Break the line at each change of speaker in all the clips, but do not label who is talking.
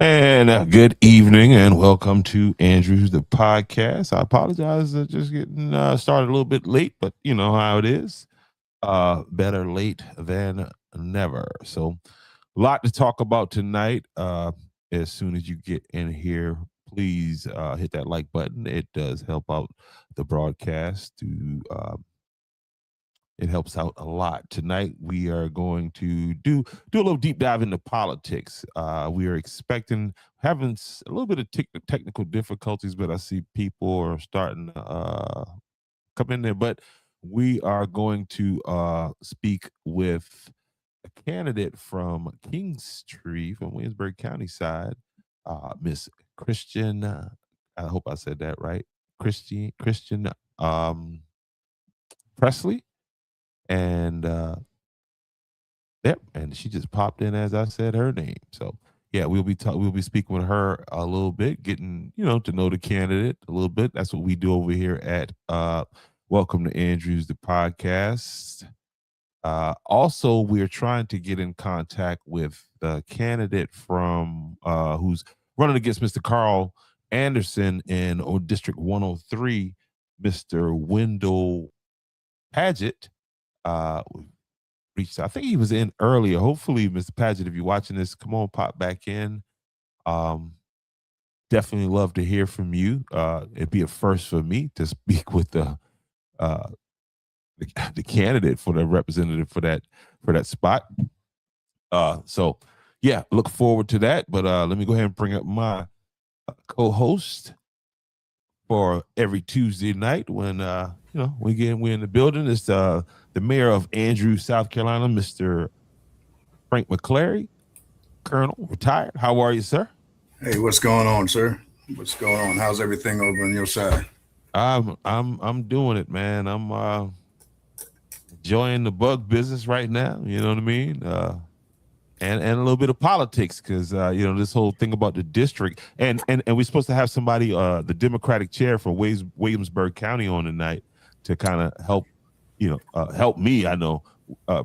And good evening and welcome to Andrews the podcast. I apologize for just getting started a little bit late, but you know how it is. Better late than never. So, a lot to talk about tonight. As soon as you get in here, please hit that like button. It does help out the broadcast to it helps out a lot. Tonight we are going to do a little deep dive into politics. We are expecting having a little bit of technical difficulties, but I see people are starting to come in there. But we are going to speak with a candidate from Kingstree, from Williamsburg County side, Miss Christian. I hope I said that right. Christian Presley. And yep, and she just popped in as I said her name. So yeah, we'll be speaking with her a little bit, getting to know the candidate a little bit. That's what we do over here at Welcome to Andrews the podcast. Also, we're trying to get in contact with the candidate from who's running against Mr. Carl Anderson in District 103, Mr. Wendell Paget. We reached. I think he was in earlier. Hopefully, Mr. Paget, if you're watching this, come on, pop back in. Um, Definitely love to hear from you. It'd be a first for me to speak with uh, the candidate for the representative for that spot. So yeah, look forward to that. But let me go ahead and bring up my co-host for every Tuesday night when we're in the building. It's the mayor of Andrews, South Carolina, Mr. Frank McClary, Colonel, retired. How are you, sir?
Hey, what's going on, sir? What's going on? How's everything over on your side?
I'm doing it, man. I'm enjoying the bug business right now. You know what I mean? And a little bit of politics because this whole thing about the district and we're supposed to have somebody the Democratic chair for Williamsburg County on tonight to kind of help help me. I know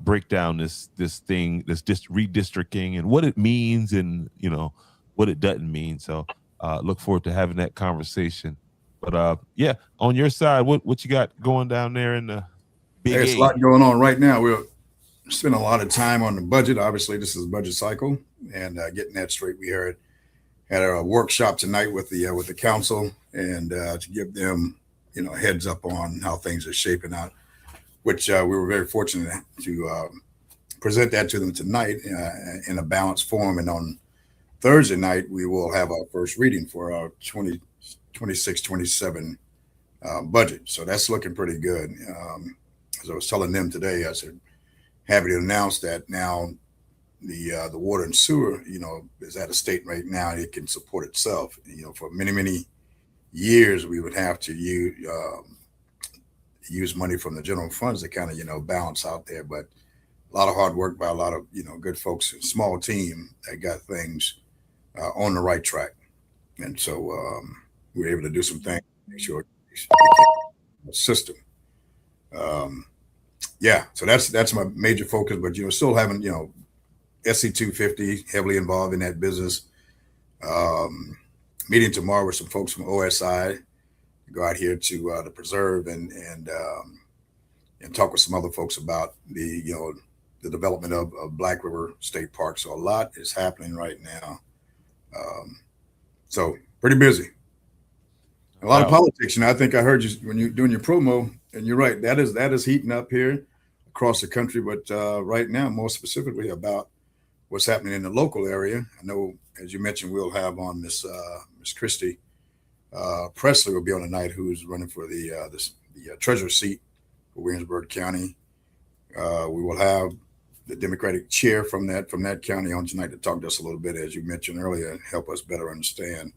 break down this thing, this redistricting and what it means and what it doesn't mean. So look forward to having that conversation. But yeah, on your side, what you got going down there in the
Hey,
Big
it's a
A?
lot going on right now. We're spending a lot of time on the budget. Obviously, this is budget cycle, and getting that straight. We had a workshop tonight with the council, and to give them heads up on how things are shaping out. Which we were very fortunate to present that to them tonight in a balanced form. And on Thursday night, we will have our first reading for our 2026-27 budget. So that's looking pretty good. As I was telling them today, I said, happy to announce that now the water and sewer, is at a state right now it can support itself. For many years we would have to use money from the general funds to kind of balance out there, but a lot of hard work by a lot of good folks, small team that got things on the right track, and so we were able to do some things, make sure the system. Um, yeah, so that's my major focus. But still having SC 250 heavily involved in that business. Um, Meeting tomorrow with some folks from OSI. Go out here to the preserve and talk with some other folks about the development of Black River State Park. So a lot is happening right now. Um, so pretty busy. A lot of
Wow.
politics. I think I heard you when you're doing your promo, and you're right. That is heating up here across the country, but right now, more specifically about what's happening in the local area. I know, as you mentioned, we'll have on Miss Christie Presley will be on tonight, who's running for the treasurer seat for Williamsburg County. We will have the Democratic chair from that county on tonight to talk to us a little bit, as you mentioned earlier, help us better understand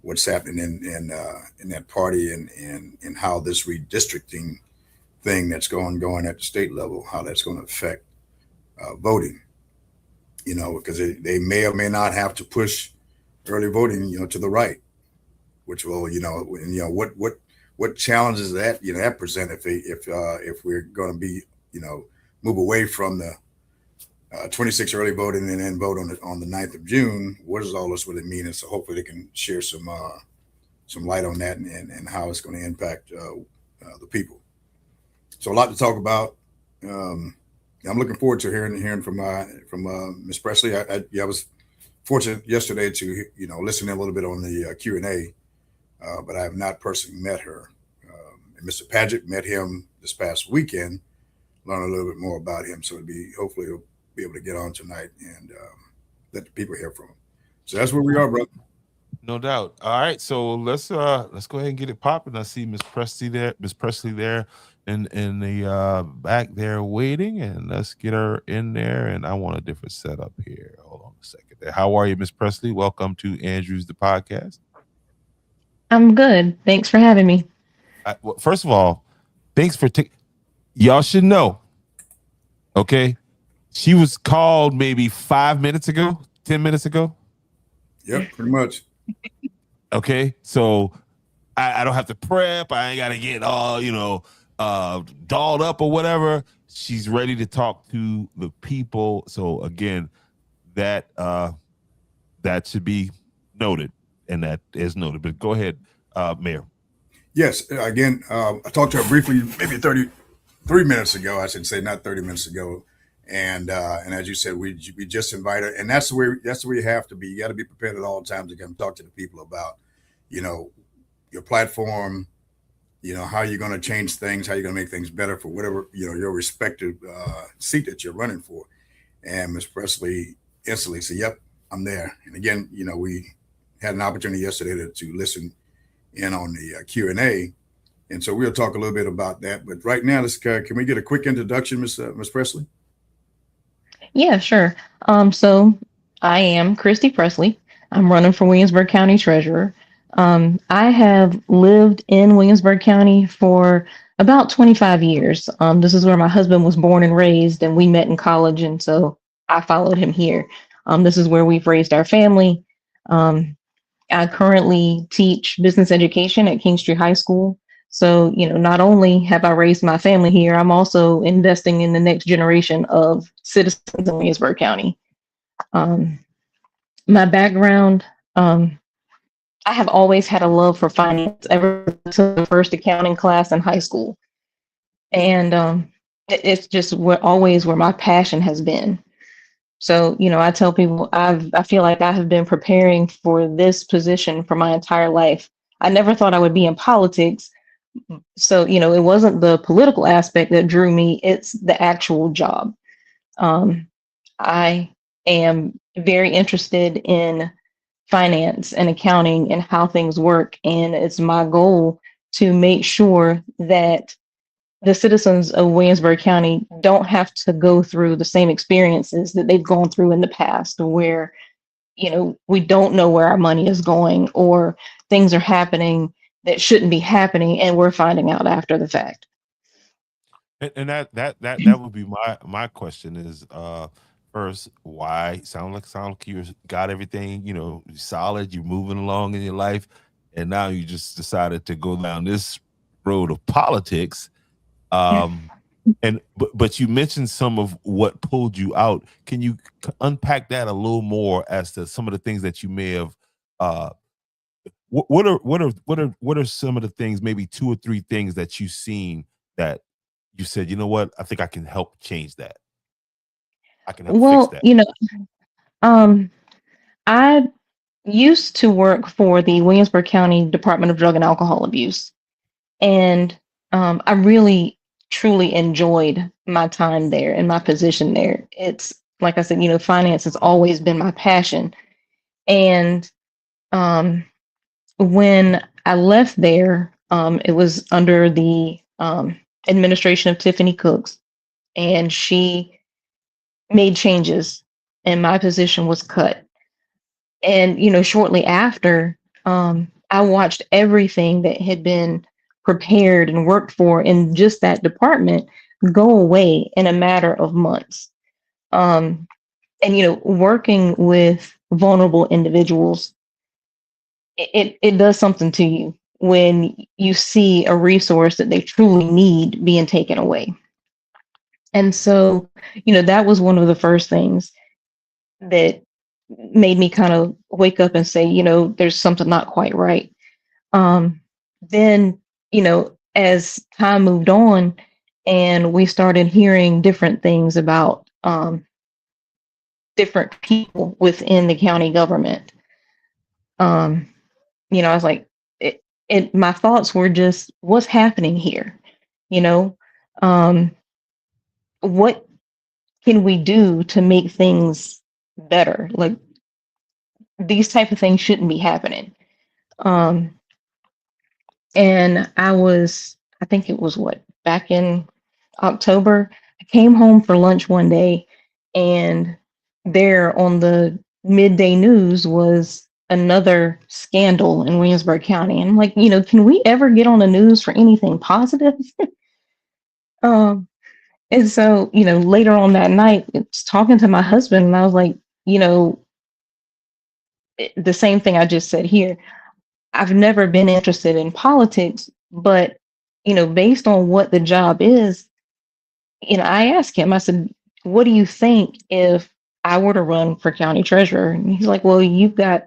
what's happening in that party and how this redistricting thing that's going at the state level, how that's going to affect voting. Because they may or may not have to push early voting, to the right, which will, what challenges that present if we're going to be, move away from 26 early voting and then vote on the 9th of June. What does all this really mean? And so hopefully they can share some light on that and how it's going to impact the people. So a lot to talk about. I'm looking forward to hearing from Ms. Presley. I was fortunate yesterday to listen in a little bit on the Q&A, but I have not personally met her. And Mr. Paget, met him this past weekend, learn a little bit more about him. So hopefully he'll be able to get on tonight and let the people hear from him. So that's where we are, brother.
No doubt. All right, so let's go ahead and get it popping. I see Miss Presley there in the back there waiting, and let's get her in there. And I want a different setup here. Hold on a second there. How are you, Miss Presley? Welcome to Andrews the podcast.
I'm good. Thanks for having me.
Well, first of all, thanks for y'all should know. Okay, she was called maybe 5 minutes ago, 10 minutes ago.
Yep, pretty much.
Okay, so I don't have to prep. I ain't got to get all dolled up or whatever. She's ready to talk to the people. So again, that should be noted, and that is noted. But go ahead, Mayor.
Yes, again, I talked to her briefly, maybe 33 minutes ago. I should say, not 30 minutes ago. And as you said, we just invited her, and that's the way you have to be. You got to be prepared at all times to come talk to the people about, your platform, how you're going to change things, how you're going to make things better for whatever, your respective seat that you're running for. And Ms. Presley instantly said, "Yep, I'm there." And again, we had an opportunity yesterday to listen in on the Q&A. And so we'll talk a little bit about that. But right now, can we get a quick introduction, Ms. Presley?
Yeah, sure. So I am Christy Presley. I'm running for Williamsburg County Treasurer. I have lived in Williamsburg County for about 25 years. This is where my husband was born and raised, and we met in college, and so I followed him here. This is where we've raised our family. I currently teach business education at King Street High School. So, not only have I raised my family here, I'm also investing in the next generation of citizens in Williamsburg County. My background, I have always had a love for finance ever since the first accounting class in high school. And it's just always where my passion has been. So, I tell people I feel like I have been preparing for this position for my entire life. I never thought I would be in politics. So, it wasn't the political aspect that drew me, it's the actual job. I am very interested in finance and accounting and how things work. And it's my goal to make sure that the citizens of Williamsburg County don't have to go through the same experiences that they've gone through in the past, where, we don't know where our money is going, or things are happening that shouldn't be happening, and we're finding out after the fact.
And that would be my question is, first, why sound like you got everything, solid, you're moving along in your life, and now you just decided to go down this road of politics. But you mentioned some of what pulled you out. Can you unpack that a little more as to some of the things that you may have? What are some of the things, maybe 2 or 3 things that you've seen that you said, you know what, I think I can help change that. I can help fix that.
I used to work for the Williamsburg County Department of Drug and Alcohol Abuse, and I really truly enjoyed my time there and my position there. It's like I said, finance has always been my passion. And when I left there, it was under the administration of Tiffany Cooks, and she made changes and my position was cut. And, shortly after, I watched everything that had been prepared and worked for in just that department go away in a matter of months. And, working with vulnerable individuals, it does something to you when you see a resource that they truly need being taken away. And so, that was one of the first things that made me kind of wake up and say, there's something not quite right. Then, as time moved on and we started hearing different things about different people within the county government, um, I was like, my thoughts were just, what's happening here? You know, um, what can we do to make things better? Like, these type of things shouldn't be happening. Um, and I think it was back in October, I came home for lunch one day, and there on the midday news was another scandal in Williamsburg County. And I'm like, can we ever get on the news for anything positive? um, and so, later on that night, it's talking to my husband, and I was like, you know, the same thing I just said here. I've never been interested in politics, but based on what the job is, I asked him, I said, what do you think if I were to run for county treasurer? And he's like, well, you've got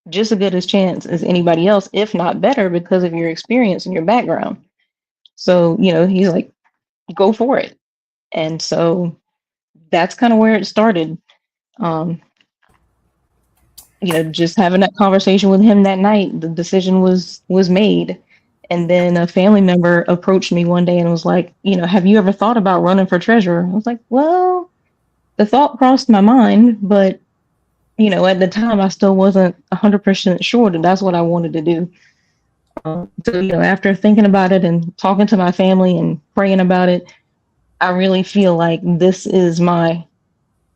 just as good a chance as anybody else, if not better, because of your experience and your background. So, he's like, go for it. And so that's kind of where it started. Um, just having that conversation with him that night, the decision was made. And then a family member approached me one day and was like, have you ever thought about running for treasurer? I was like, well, the thought crossed my mind, but at the time I still wasn't 100% sure that that's what I wanted to do. So, after thinking about it and talking to my family and praying about it, I really feel like this is my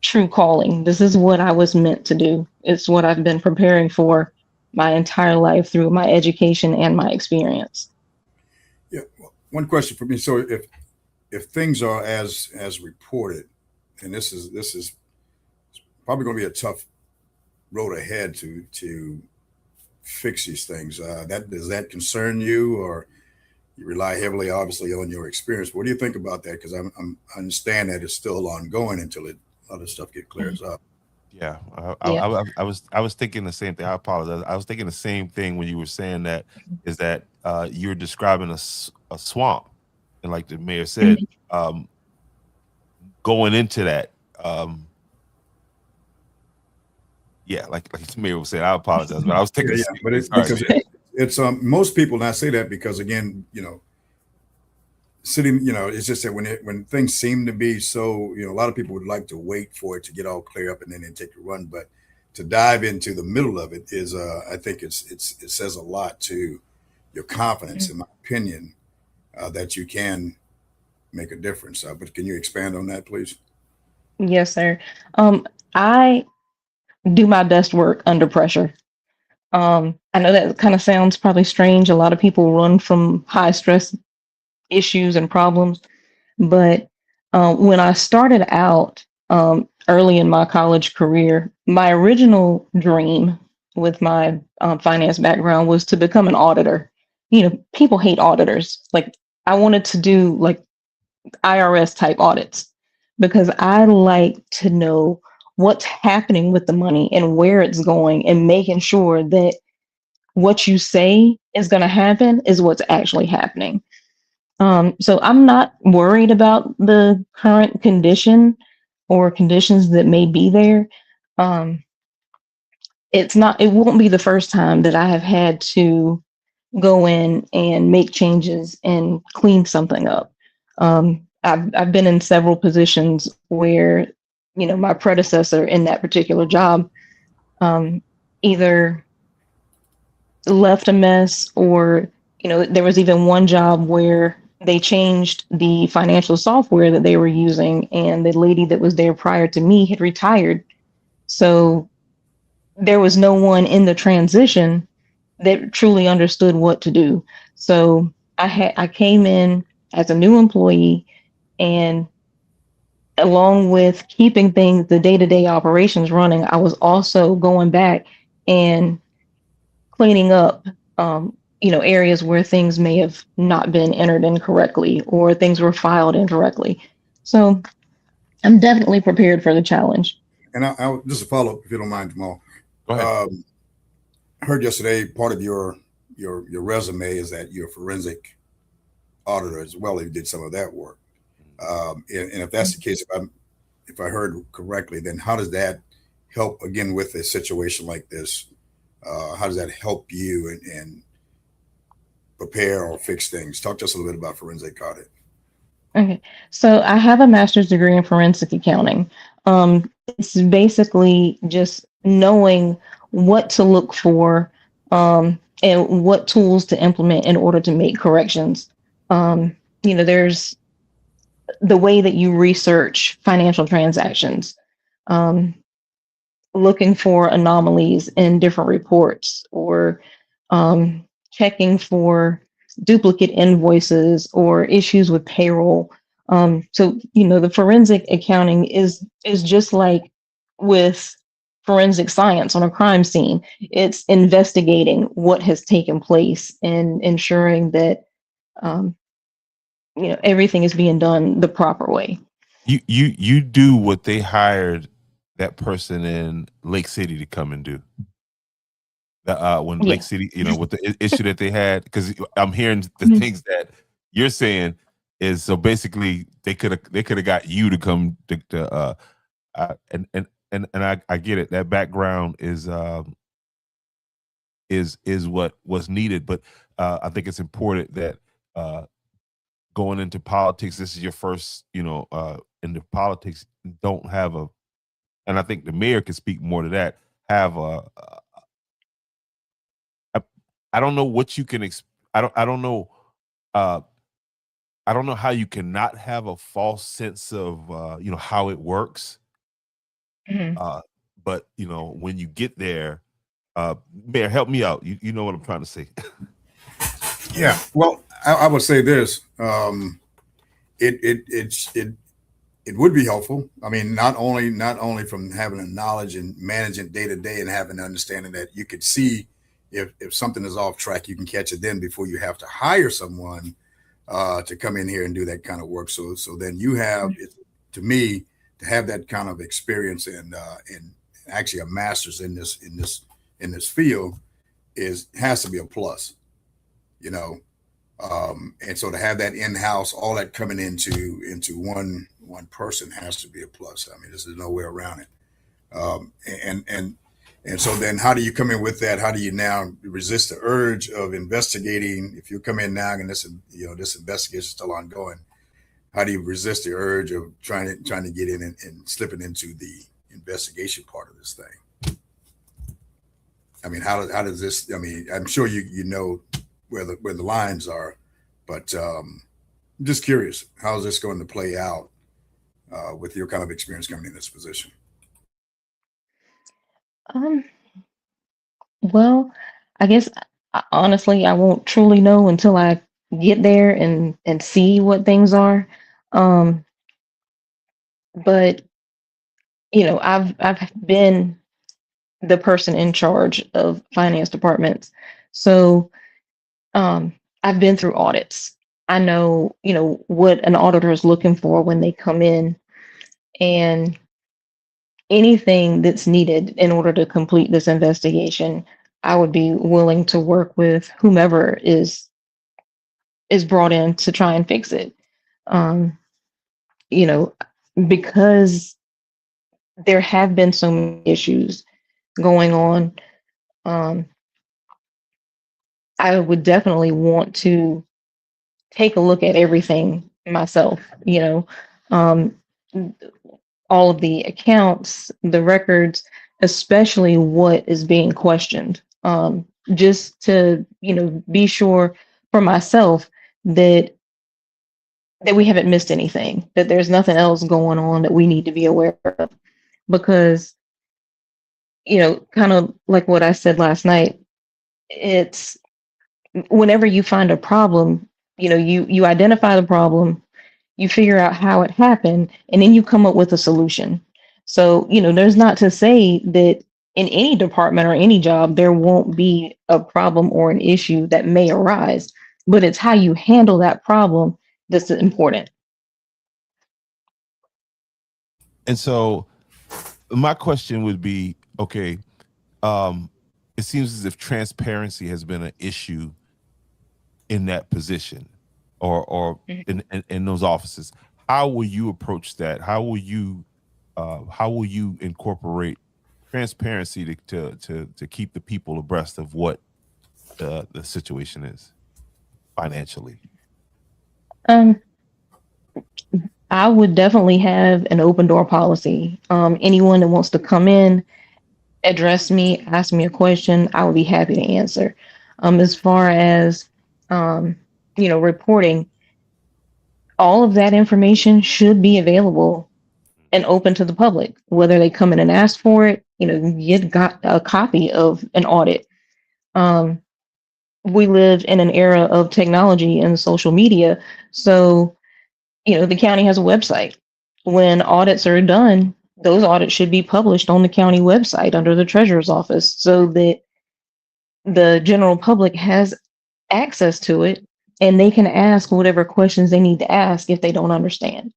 true calling. This is what I was meant to do. It's what I've been preparing for my entire life through my education and my experience.
Yeah. One question for me. So if things are as reported, and this is probably going to be a tough road ahead to fix these things. That does that concern you, or you rely heavily, obviously, on your experience? What do you think about that? Because I understand that it's still ongoing until other stuff get clears up.
Yeah,
Yeah.
I was thinking the same thing. I apologize. I was thinking the same thing when you were saying that. Is that you're describing a swamp, and like the mayor said, going into that. Yeah, like the mayor was saying. I apologize, but I was thinking.
Yeah, but it's because it's most people, and I say that because again, sitting, it's just that when things seem to be so, a lot of people would like to wait for it to get all clear up and then take a run. But to dive into the middle of it is, I think it says a lot to your confidence, in my opinion, that you can make a difference. But can you expand on that, please?
Yes, sir. I do my best work under pressure. I know that kind of sounds probably strange. A lot of people run from high stress issues and problems. But when I started out early in my college career, my original dream with my finance background was to become an auditor. People hate auditors. Like, I wanted to do like IRS type audits because I like to know what's happening with the money and where it's going, and making sure that what you say is going to happen is what's actually happening. So I'm not worried about the current condition or conditions that may be there. Um, it won't be the first time that I have had to go in and make changes and clean something up. I've been in several positions where, my predecessor in that particular job, either left a mess, or, there was even one job where they changed the financial software that they were using, and the lady that was there prior to me had retired. So there was no one in the transition that truly understood what to do. So I came in as a new employee, and along with keeping things, the day-to-day operations running, I was also going back and cleaning up, areas where things may have not been entered in correctly, or things were filed incorrectly. So I'm definitely prepared for the challenge.
And I'll just a follow up, if you don't mind, Jamal.
Go ahead.
I heard yesterday part of your resume is that you're a forensic auditor as well. You did some of that work, and if that's the case, if I heard correctly, then how does that help again with a situation like this? How does that help you and prepare or fix things? Talk to us a little bit about forensic audit.
Okay, so I have a master's degree in forensic accounting. It's basically just knowing what to look for, and what tools to implement in order to make corrections. There's the way that you research financial transactions, um, looking for anomalies in different reports, or checking for duplicate invoices or issues with payroll. The forensic accounting is just like with forensic science on a crime scene. It's investigating what has taken place and ensuring that um, everything is being done the proper way.
You do what they hired that person in Lake City to come and do. When
Yeah.
Lake City, with the issue that they had, because I'm hearing the
Mhm.
things that you're saying is, so basically they could have got you to come and I get it. That background is what was needed, but I think it's important that uh, going into politics, this is your first, into politics, don't have a, and I think the mayor can speak more to that. Have a I don't know what you can. I don't know. Uh, I don't know how you cannot have a false sense of how it works.
Mhm.
Uh, but when you get there, Mayor, help me out. You know what I'm trying to say.
Yeah. Well, I would say this. It would be helpful. I mean, not only from having a knowledge and managing day to day and having an understanding that you could see if something is off track, you can catch it then before you have to hire someone to come in here and do that kind of work. So then you have it, to me, to have that kind of experience and actually a master's in this field has to be a plus, you know. And so to have that in house, all that coming into one person has to be a plus. I mean, there's no way around it. And so then how do you come in with that? How do you now resist the urge of investigating? If you come in now and this investigation is still ongoing, how do you resist the urge of trying to get in and slipping into the investigation part of this thing? I mean, how does this? I mean, I'm sure you know where the lines are, but I'm just curious, how is this going to play out with your kind of experience coming in this position?
Um, well, I guess honestly, I won't truly know until I get there and see what things are. Um, but I've been the person in charge of finance departments, so um, I've been through audits. I know, what an auditor is looking for when they come in, and anything that's needed in order to complete this investigation, I would be willing to work with whomever is brought in to try and fix it. Um, you know, because there have been so many issues going on, um, I would definitely want to take a look at everything myself, um, all of the accounts, the records, especially what is being questioned, just to, be sure for myself that we haven't missed anything, that there's nothing else going on that we need to be aware of. Because, kind of like what I said last night, it's whenever you find a problem, you identify the problem, you figure out how it happened, and then you come up with a solution. So, there's not to say that in any department or any job, there won't be a problem or an issue that may arise, but it's how you handle that problem that's important.
And so my question would be, okay, it seems as if transparency has been an issue in that position or in those offices. How will you approach that? How will you incorporate transparency to keep the people abreast of what the situation is financially?
Um, I would definitely have an open door policy. Anyone that wants to come in, address me, ask me a question, I would be happy to answer. As far as um, reporting, all of that information should be available and open to the public. Whether they come in and ask for it, you got a copy of an audit. Um, we live in an era of technology and social media, so the county has a website. When audits are done, those audits should be published on the county website under the treasurer's office so that the general public has access to it and they can ask whatever questions they need to ask if they don't understand.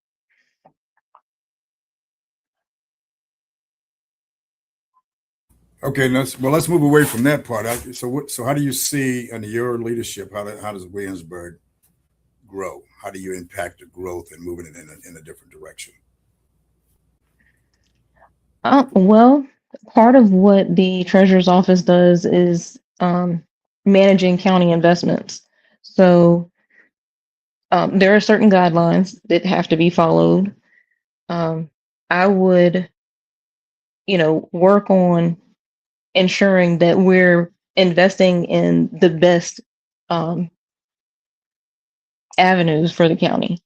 Okay, let's move away from that part. So how do you see under your leadership, how does Williamsburg grow? How do you impact the growth and moving it in a different direction?
Well, part of what the treasurer's office does is managing county investments. So there are certain guidelines that have to be followed. I would, work on ensuring that we're investing in the best avenues for the county.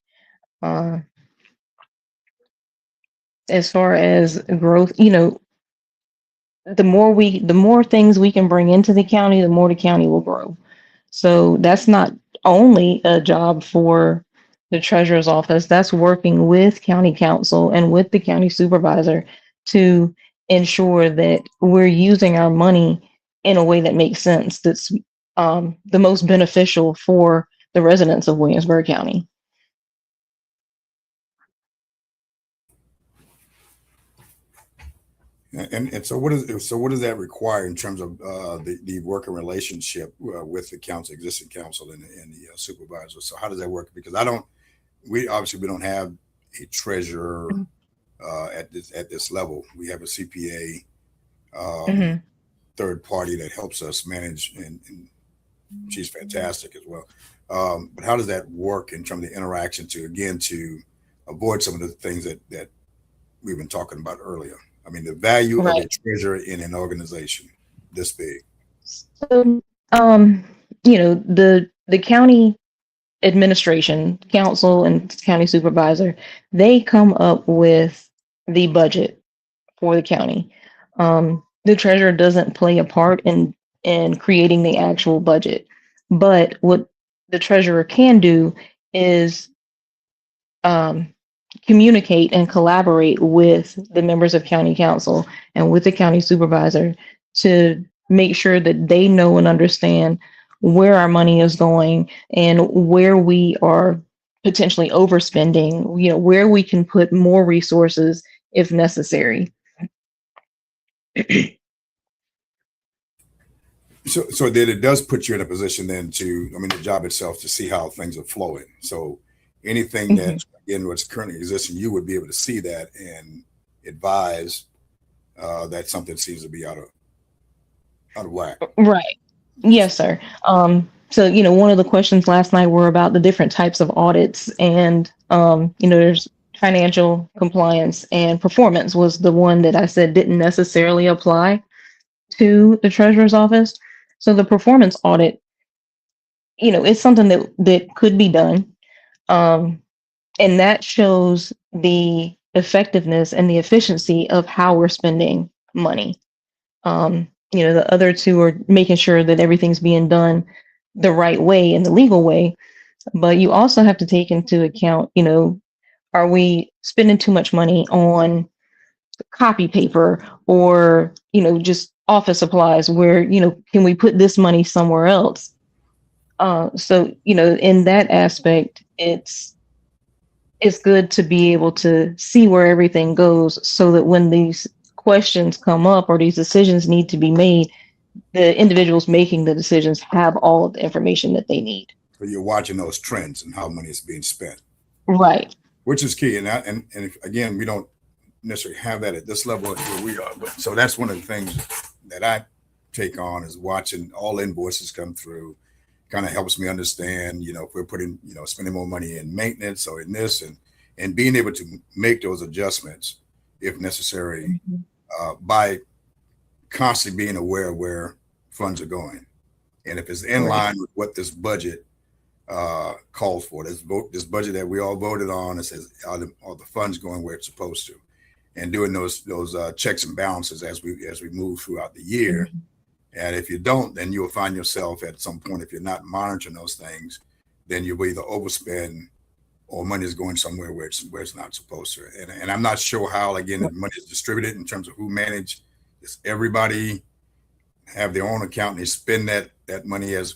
As far as growth, the more things we can bring into the county, the more the county will grow. So that's not only a job for the treasurer's office, that's working with county council and with the county supervisor to ensure that we're using our money in a way that makes sense, that's the most beneficial for the residents of Williamsburg County.
And so what does that require in terms of the working relationship with the existing council and the supervisor? So how does that work? Because we don't have a treasurer at this level. We have a CPA third party that helps us manage, and she's fantastic as well. But how does that work in terms of the interaction to avoid some of the things that we've been talking about earlier? I mean, the value of a treasurer in an organization this big.
So, the county administration, council, and county supervisor, they come up with the budget for the county. The treasurer doesn't play a part in creating the actual budget, but what the treasurer can do is communicate and collaborate with the members of county council and with the county supervisor to make sure that they know and understand where our money is going and where we are potentially overspending, where we can put more resources if necessary.
So that it does put you in a position then the job itself, to see how things are flowing. So anything that, again, what's currently existing, you would be able to see that and advise that something seems to be out of whack.
Right. Yes, sir. So, one of the questions last night were about the different types of audits, and, there's financial compliance, and performance was the one that I said didn't necessarily apply to the treasurer's office. So the performance audit, it's something that could be done. And that shows the effectiveness and the efficiency of how we're spending money. The other two are making sure that everything's being done the right way and the legal way. But you also have to take into account, are we spending too much money on copy paper or, just office supplies where, can we put this money somewhere else? So, in that aspect, it's it's good to be able to see where everything goes so that when these questions come up or these decisions need to be made, the individuals making the decisions have all of the information that they need.
So you're watching those trends and how money is being spent,
Right.
which is key. And if, again, we don't necessarily have that at this level where we are. But so that's one of the things that I take on is watching all invoices come through. Kind of helps me understand, if we're putting, spending more money in maintenance or in this, and being able to make those adjustments if necessary, by constantly being aware of where funds are going, and if it's in line with what this budget calls for. This budget that we all voted on, it says are the funds going where it's supposed to, and doing those checks and balances as we move throughout the year. And if you don't, then you'll find yourself at some point, if you're not monitoring those things, then you'll either overspend or money is going somewhere where it's not supposed to. And I'm not sure how, again, the money is distributed in terms of who manage. Does everybody have their own account and they spend that money as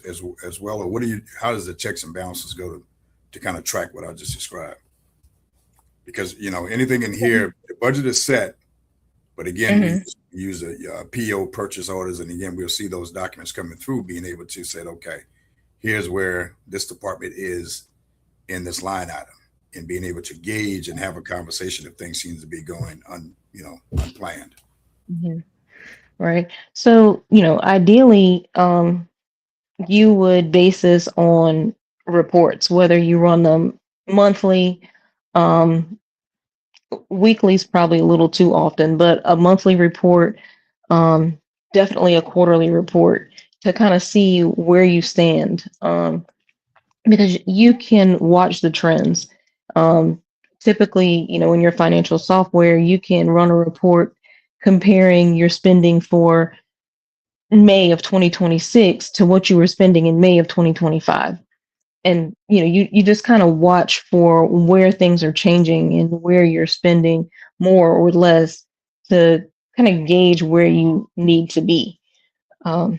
well? Or how does the checks and balances go to kind of track what I just described? Because, anything in here, the budget is set, but again, we use a PO, purchase orders, and again, we'll see those documents coming through, being able to say, okay, here's where this department is in this line item, and being able to gauge and have a conversation if things seem to be going unplanned.
Right. So, ideally, you would base this on reports, whether you run them monthly, weekly is probably a little too often, but a monthly report, definitely a quarterly report to kind of see where you stand, because you can watch the trends. Typically, in your financial software, you can run a report comparing your spending for May of 2026 to what you were spending in May of 2025. And you just kind of watch for where things are changing and where you're spending more or less to kind of gauge where you need to be. I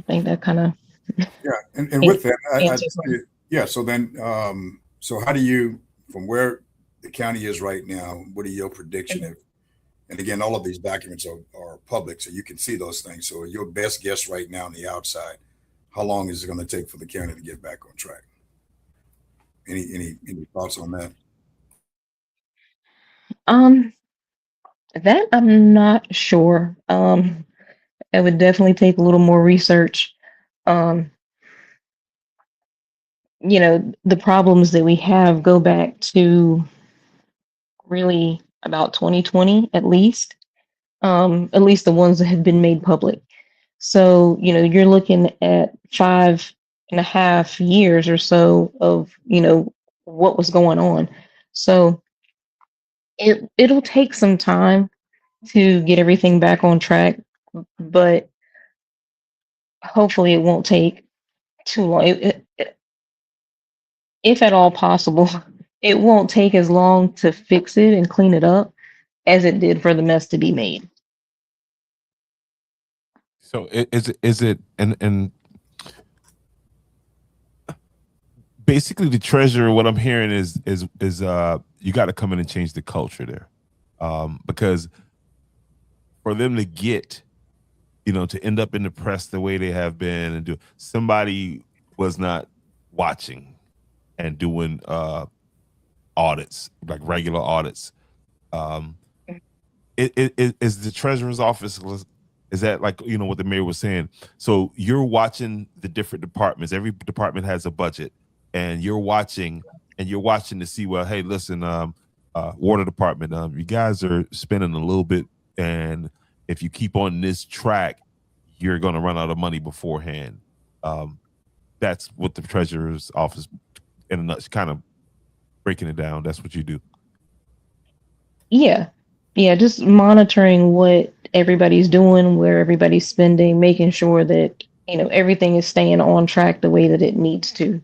think that kind of
and with that, so then so how do you, from where the county is right now, what are your prediction? And again, all of these documents are public, so you can see those things. So your best guess right now on the outside, how long is it going to take for the county to get back on track? Any thoughts on that?
That I'm not sure. It would definitely take a little more research. The problems that we have go back to really about 2020 at least the ones that have been made public. So, you're looking at 5.5 years or so of, what was going on. So it'll take some time to get everything back on track, but hopefully it won't take too long. If at all possible, it won't take as long to fix it and clean it up as it did for the mess to be made.
So is it and basically the treasurer, what I'm hearing is you got to come in and change the culture there, because for them to get to end up in the press the way they have been and somebody was not watching and doing audits, like regular audits. It is the treasurer's office. Is that like, what the mayor was saying? So you're watching the different departments. Every department has a budget, and you're watching to see, well, hey, listen, water department, you guys are spending a little bit, and if you keep on this track, you're going to run out of money beforehand. That's what the treasurer's office, in a nutshell, kind of breaking it down. That's what you do.
Yeah, just monitoring what everybody's doing, where everybody's spending, making sure that everything is staying on track the way that it needs to.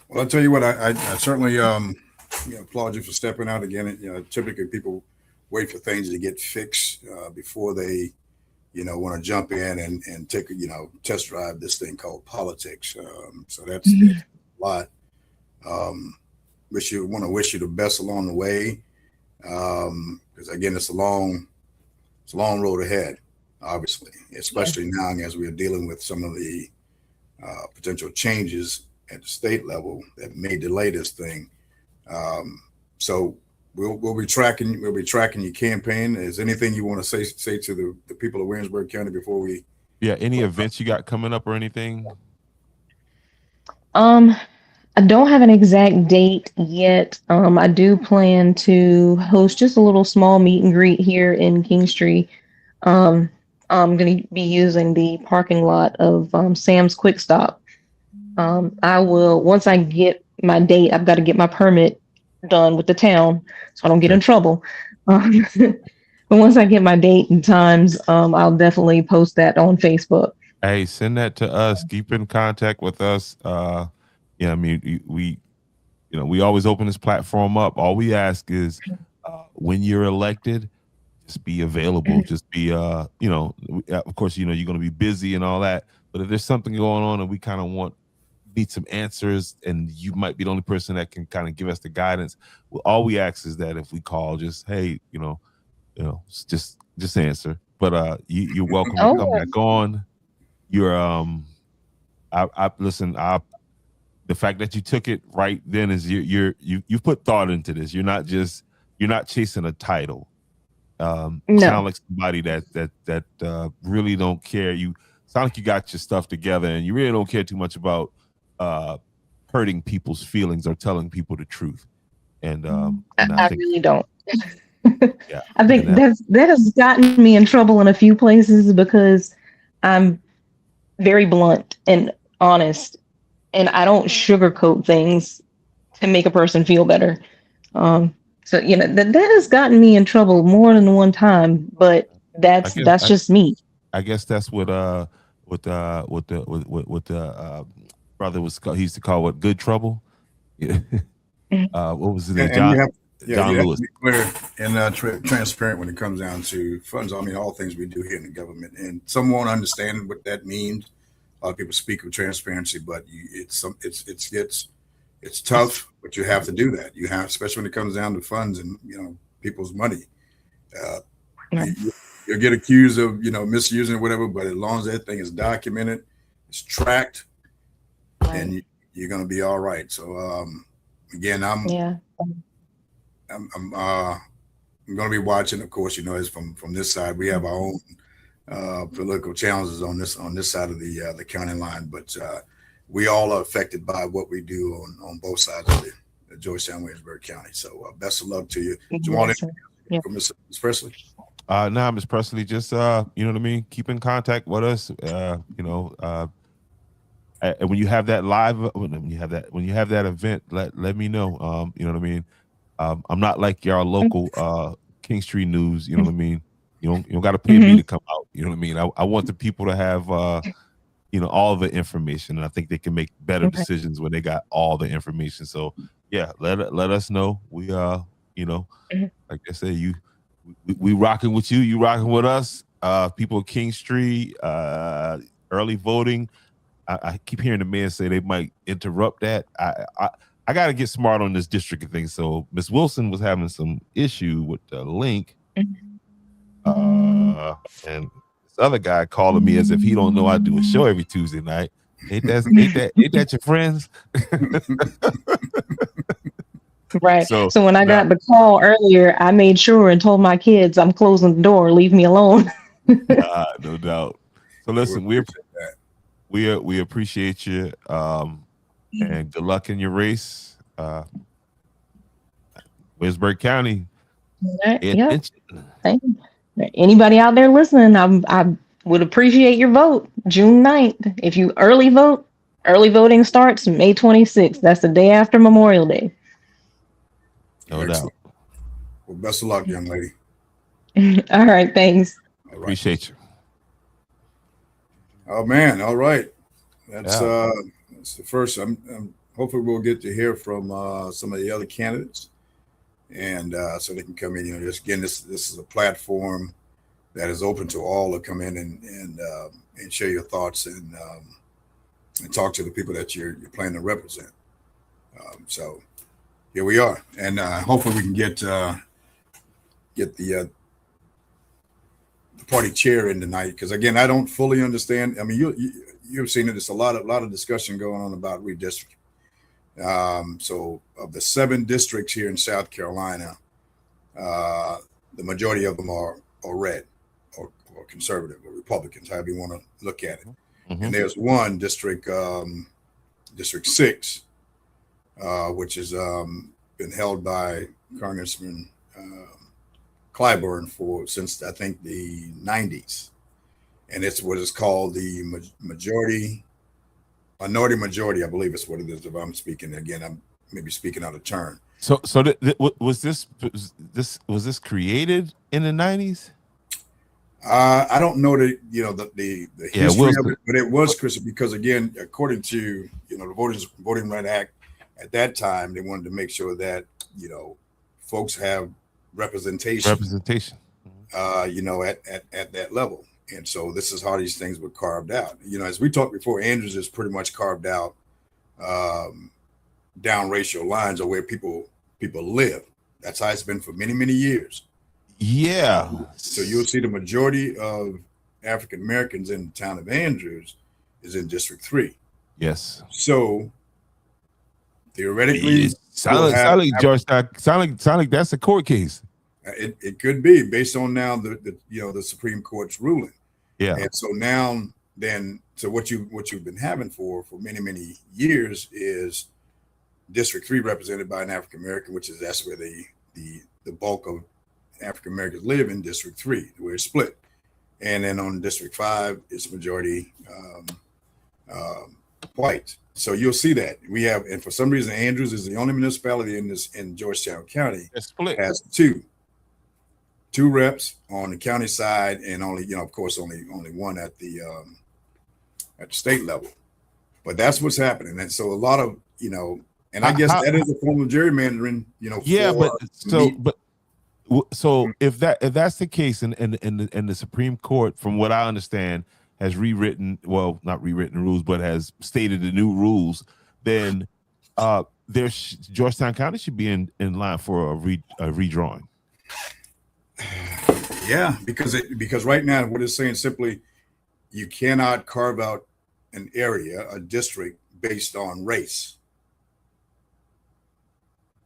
Well, I'll tell you what, I certainly applaud you for stepping out again. Typically people wait for things to get fixed before they want to jump in and take test drive this thing called politics. So that's a lot. Want to wish you the best along the way, because again, it's a long road ahead, obviously, especially now as we are dealing with some of the potential changes at the state level that may delay this thing. So we'll be tracking your campaign. Is anything you want to say to the people of Williamsburg County before we?
Yeah, any events you got coming up or anything?
I don't have an exact date yet. I do plan to host just a little small meet and greet here in Kingstree. I'm going to be using the parking lot of Sam's Quick Stop. I will, once I get my date, I've got to get my permit done with the town so I don't get in trouble. But once I get my date and times, I'll definitely post that on Facebook.
Hey, send that to us. Keep in contact with us. Yeah, I mean, we always open this platform up. All we ask is when you're elected, just be available. Just be, of course, you're going to be busy and all that. But if there's something going on and we kind of need some answers, and you might be the only person that can kind of give us the guidance, well, all we ask is that if we call, just, hey, just answer. But you're welcome to come back on. You're listen. The fact that you took it right then is you put thought into this. You're not chasing a title. No. Sound like somebody that really don't care. You sound like you got your stuff together, and you really don't care too much about hurting people's feelings or telling people the truth. And
I really don't.
Yeah,
I think that has gotten me in trouble in a few places because I'm very blunt and honest, and I don't sugarcoat things to make a person feel better. So that has gotten me in trouble more than one time, but that's just me.
I guess that's what the brother he used to call what, good trouble. What was it? John Lewis.
Be clear and transparent when it comes down to funds. I mean, all things we do here in the government, and some won't understand what that means. A lot of people speak of transparency, but it's tough, but you have to do that. You have, especially when it comes down to funds and people's money. You'll get accused of misusing or whatever, but as long as that thing is documented, it's tracked, and you're going to be all right. So again, I'm going to be watching. Of course, as from this side, we have our own political challenges on this side of the county line, but we all are affected by what we do on both sides of the Georgetown, Williamsburg County. So best of luck to you. Jamal, from Ms. Presley.
Nah, Ms. Presley, just keep in contact with us. And when you have that when you have that event, let me know. I'm not like your local Kingstree News. You know what I mean? You don't got to pay me to come out. You know what I mean? I want the people to have all the information, and I think they can make better decisions when they got all the information. So yeah, let us know. We like I said, we rocking with you. You rocking with us. People of Kingstree, early voting. I keep hearing the man say they might interrupt that. I got to get smart on this district thing. So Miss Wilson was having some issue with the link. And this other guy calling me as if he don't know I do a show every Tuesday night. Ain't that your friends?
Right. So when I got the call earlier, I made sure and told my kids I'm closing the door. Leave me alone.
No doubt. So listen, we appreciate you, and good luck in your race. Williamsburg County.
Anybody out there listening, I would appreciate your vote June 9th. If you early vote, early voting starts May 26th. That's the day after Memorial Day.
No doubt.
Well, best of luck, young lady.
All right, thanks.
All right.
Appreciate you.
Oh man, all right. That's the first. Hopefully we'll get to hear from some of the other candidates, and so they can come in. Just again, this is a platform that is open to all to come in and share your thoughts and talk to the people that you're planning to represent. So here we are, and hopefully we can get the party chair in tonight, because again, I don't fully understand. I mean, you've seen it. It's a lot of discussion going on about redistricting. So of the 7 districts here in South Carolina, the majority of them are red or conservative or Republicans, however you want to look at it.
Mm-hmm.
And there's one district, District 6, which has been held by Congressman Clyburn since I think the 90s. And it's what is called the minority majority, I believe is what it is. If I'm speaking again, I'm maybe speaking out of turn.
So was this created in the 90s?
I don't know the history of it, but it was, Chris, because again, according to the Voting Rights Act at that time, they wanted to make sure that folks have representation. At that level. And so this is how these things were carved out. As we talked before, Andrews is pretty much carved out down racial lines of where people live. That's how it's been for many, many years.
Yeah.
So you'll see the majority of African Americans in the town of Andrews is in District 3.
Yes.
So theoretically,
sound like Georgetown. Sound like that's a court case.
It could be based on now the Supreme Court's ruling.
Yeah.
And so now so what you've been having for many, many years is District 3 represented by an African American, that's where the bulk of African Americans live, in District 3, where it's split. And then on District 5, it's majority white. So you'll see that we have, and for some reason, Andrews is the only municipality in Georgetown County
split.
Has two reps on the county side, and only of course only one at the state level. But that's what's happening, and so a lot of and I guess that is a form of gerrymandering.
Yeah, so if that's the case, and the Supreme Court, from what I understand, has not rewritten rules, but has stated the new rules, then Georgetown County should be in line for a redrawing.
Yeah, because right now what it's saying simply, you cannot carve out an area, a district, based on race.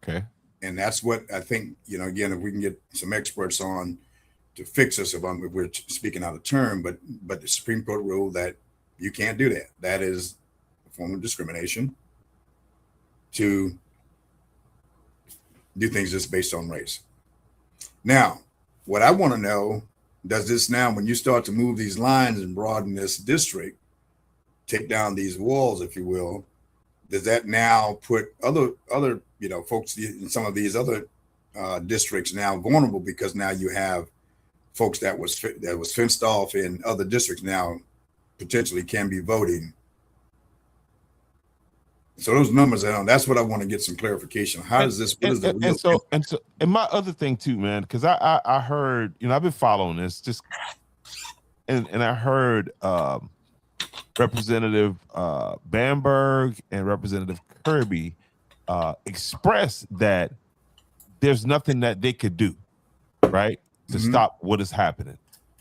Okay.
And that's what I think, again, if we can get some experts on to fix us, if we're speaking out of turn, but the Supreme Court ruled that you can't do that. That is a form of discrimination to do things just based on race. Now, what I want to know, does this now, when you start to move these lines and broaden this district, take down these walls, if you will, does that now put other folks in some of these other districts now vulnerable, because now you have folks that was fenced off in other districts now potentially can be voting? So those numbers, that's what I want to get some clarification. How does this?
And my other thing too, man, because I heard, I've been following this and I heard Representative Bamberg and Representative Kirby express that there's nothing that they could do, right, to stop what is happening.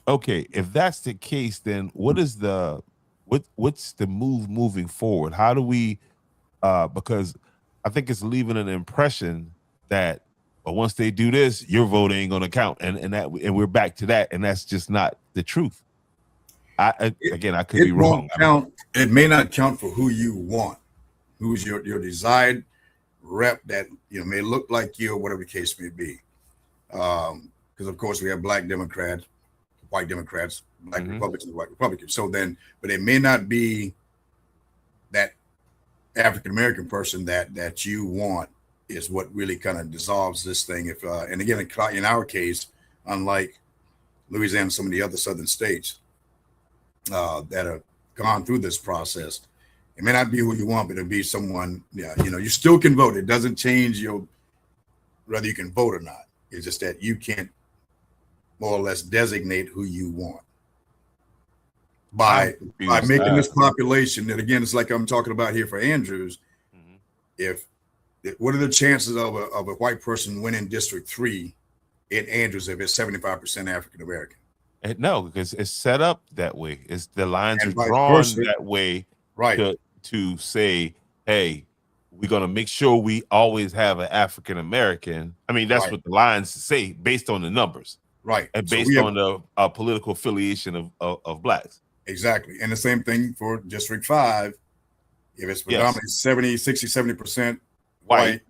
Okay, if that's the case, then what's the move moving forward? How do we? Because I think it's leaving an impression that, once they do this, your vote ain't gonna count, and we're back to that, and that's just not the truth. I could be wrong.
It may not count for who you want, who's your desired rep that may look like you, or whatever the case may be. Because of course we have black Democrats, white Democrats, black Republicans, white Republicans. So then, but it may not be that African American person that you want is what really kind of dissolves this thing. If and again, in our case, unlike Louisiana and some of the other southern states that have gone through this process, it may not be who you want, but it'll be someone. You still can vote. It doesn't change whether you can vote or not. It's just that you can't more or less designate who you want by
confused.
making this population. And again, it's like I'm talking about here for Andrews.
Mhm.
If what are the chances of a white person winning District 3 in Andrews if it's 75% African American?
No, because it's set up that way. It's the lines
And
are
vice
drawn
versa.
that way
Right.
to say, hey, we're gonna make sure we always have an African American. I mean, that's
Right.
what the lines say based on the numbers
Right.
and
So
based
we have
on the political affiliation of blacks.
exactly. And the same thing for District 5. If it's predominantly 70, 60, 70% white,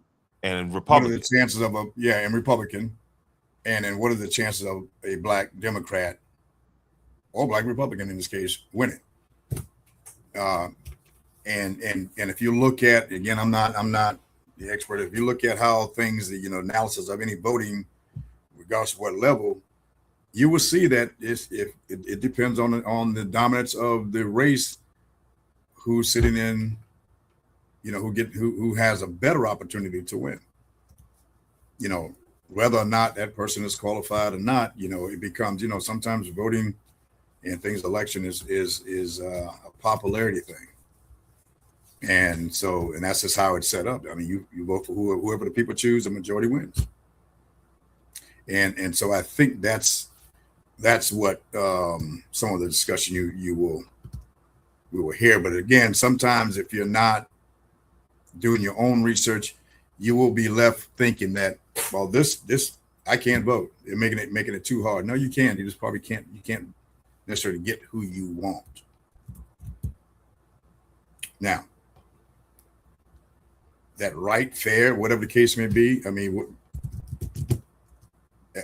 and
what are
Republican.
the chances of and Republican? And then what are the chances of a black Democrat or black Republican in this case winning? And if you look at, again, I'm not the expert. If you look at how things, analysis of any voting, regardless of what level, you will see that it depends on the dominance of the race who's sitting in, who has a better opportunity to win. Whether or not that person is qualified or not, it becomes, sometimes voting and things, election is a popularity thing. And that's just how it's set up. I mean, you vote for whoever the people choose, the majority wins. And so I think that's what some of the discussion we will hear. But again, sometimes if you're not doing your own research, you will be left thinking that, well, this I can't vote. They're making it too hard. No, you can. You just probably can't. You can't necessarily get who you want. Now, that right, fair, whatever the case may be, I mean,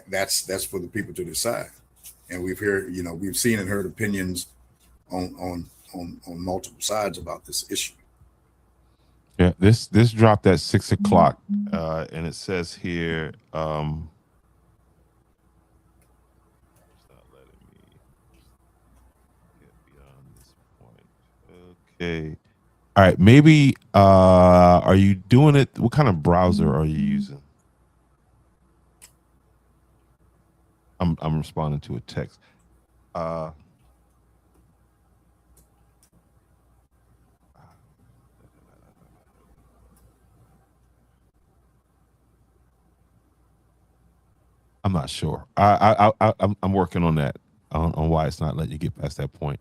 that's for the people to decide. And we've seen and heard opinions on multiple sides about this issue.
Yeah, this dropped at 6 o'clock, and it says here, it's not letting me get beyond this point. Okay, all right, maybe are you doing it? What kind of browser are you using? I'm responding to a text. I'm not sure. I'm working on that on why it's not letting you get past that point.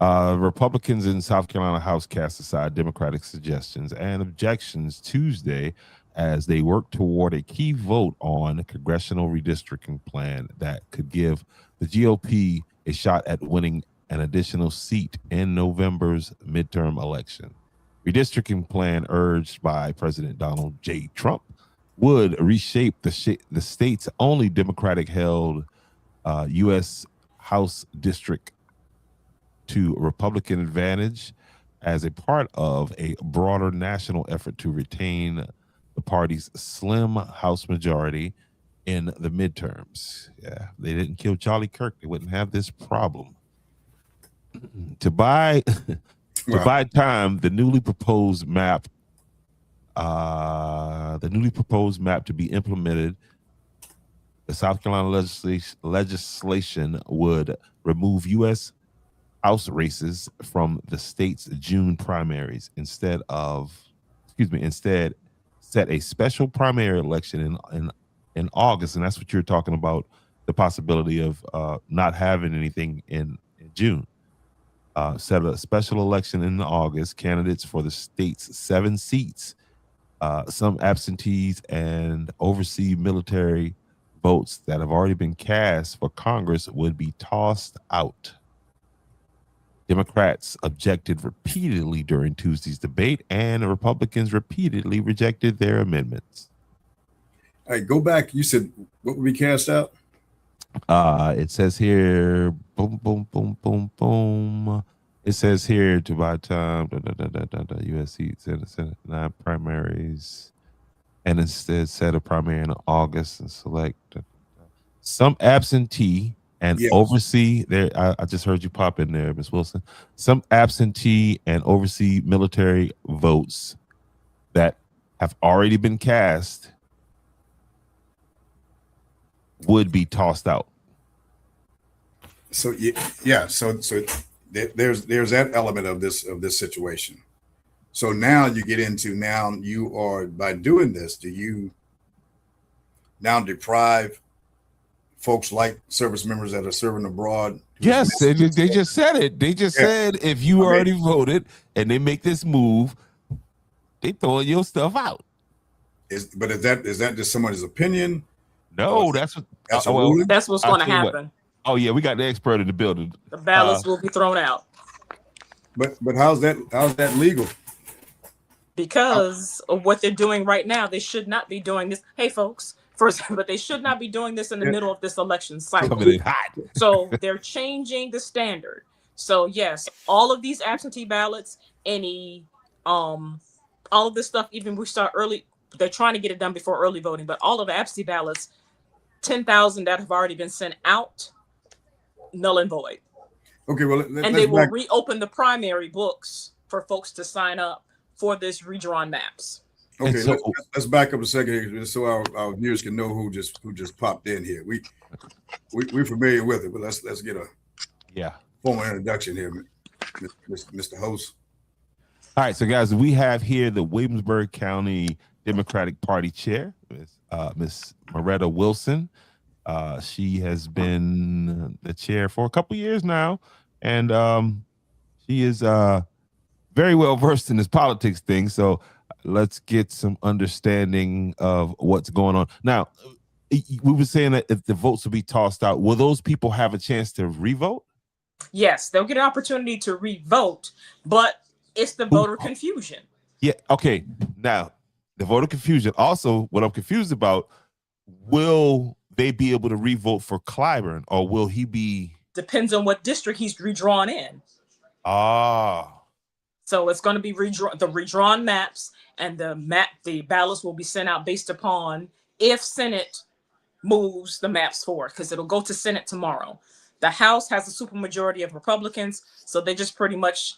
Republicans in South Carolina House cast aside Democratic suggestions and objections Tuesday as they work toward a key vote on a congressional redistricting plan that could give the GOP a shot at winning an additional seat in November's midterm election. Redistricting plan urged by President Donald J. Trump would reshape the state's only Democratic-held U.S. House district to Republican advantage as a part of a broader national effort to retain the party's slim House majority in the midterms. Yeah, they didn't kill Charlie Kirk, they wouldn't have this problem. To buy time, the newly proposed map to be implemented, the South Carolina legislation would remove U.S. House races from the state's June primaries instead set a special primary election in August, and that's what you're talking about, the possibility of not having anything in June. Set a special election in August. Candidates for the state's 7 seats, some absentees, and overseas military votes that have already been cast for Congress would be tossed out. Democrats objected repeatedly during Tuesday's debate, and the Republicans repeatedly rejected their amendments.
All right, go back. You said what would be cast out?
It says here, boom, boom, boom, boom, boom. It says here to buy time, USC Senate 9 primaries, and instead set a primary in August and select some absentee and oversee there. I just heard you pop in there, Ms. Wilson. Some absentee and oversee military votes that have already been cast would be tossed out.
So yeah, there's that element of this situation. So now you get into, now you are, by doing this, do you now deprive folks like service members that are serving abroad?
Yes, they just said it. They just said if you already voted and they make this move, they throwing your stuff out.
But is that just somebody's opinion?
No, that's
what's
going to happen.
Oh yeah, we got the expert in the building.
The ballots will be thrown out.
But how's that legal?
Because of what they're doing right now, they should not be doing this. Hey, folks, but they should not be doing this in the middle of this election cycle. So they're changing the standard. So yes, all of these absentee ballots, all of this stuff, even we start early, they're trying to get it done before early voting, but all of the absentee ballots, 10,000 that have already been sent out, null and void.
Okay, well,
and they will reopen the primary books for folks to sign up for this redrawn maps.
Okay, so, let's back up a second here so our viewers can know who just popped in here. We're familiar with it, but let's get a formal introduction here, Mr. Host.
All right, so guys, we have here the Williamsburg County Democratic Party Chair, Miss Moretta Wilson. She has been the chair for a couple years now, and she is very well versed in this politics thing. So let's get some understanding of what's going on. Now, we were saying that if the votes will be tossed out, will those people have a chance to revote?
Yes, they'll get an opportunity to revote, but it's the voter confusion.
Yeah, okay. Now, the voter confusion. Also, what I'm confused about, will they be able to revote for Clyburn, or will he be?
Depends on what district he's redrawn in. So it's going to be redrawn maps, and the ballots will be sent out based upon if Senate moves the maps forward, because it'll go to Senate tomorrow. The House has a supermajority of Republicans, so they just pretty much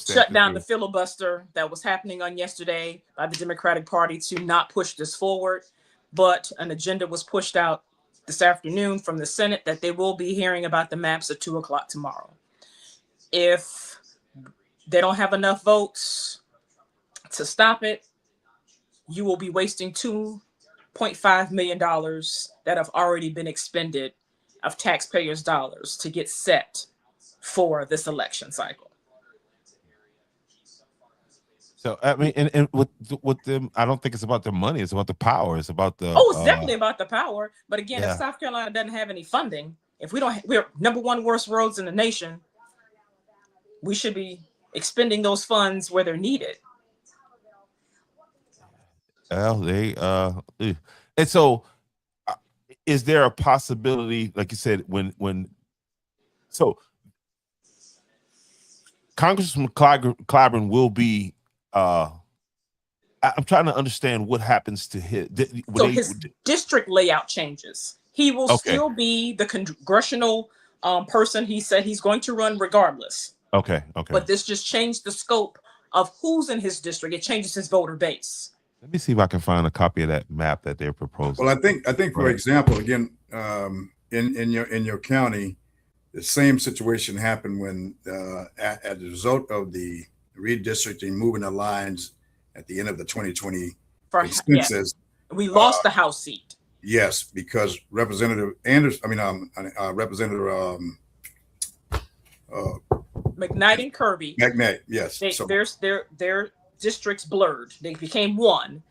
shut down the filibuster that was happening on yesterday by the Democratic Party to not push this forward. But an agenda was pushed out this afternoon from the Senate that they will be hearing about the maps at 2:00 tomorrow. If they don't have enough votes to stop it, you will be wasting $2.5 million that have already been expended of taxpayers' dollars to get set for this election cycle.
So I mean, and with them, I don't think it's about the money. It's about the power. It's about the.
Oh, it's definitely about the power. But again, if South Carolina doesn't have any funding, if we're number one worst roads in the nation, we should be expending those funds where they're needed.
Well, and so, is there a possibility, like you said, so Congressman Clyburn will be. I'm trying to understand what happens to his.
His district layout changes. He will still be the congressional person. He said he's going to run regardless.
Okay.
But this just changed the scope of who's in his district. It changes his voter base.
Let me see if I can find a copy of that map that they're proposing.
Well, I think for example, again, in your county, the same situation happened when as a result of the redistricting, moving the lines at the end of the 2020 census,
we lost the House seat.
Yes, because Representative Anderson,
McKnight and Kirby.
McKnight, yes.
Their districts blurred. They became one,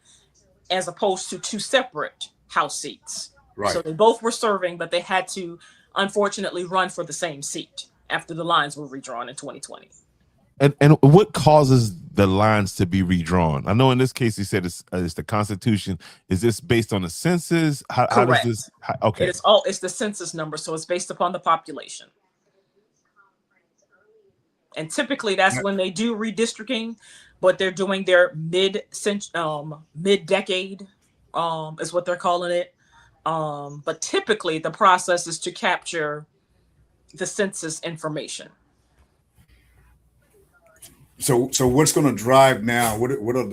as opposed to two separate House seats.
Right.
So they both were serving, but they had to unfortunately run for the same seat after the lines were redrawn in 2020.
And what causes the lines to be redrawn? I know in this case he said it's the Constitution. Is this based on the census? How does this? Okay,
it's the census number, so it's based upon the population. And typically that's when they do redistricting, but they're doing their mid-decade, is what they're calling it. But typically the process is to capture the census information.
So what's going to drive now? What's going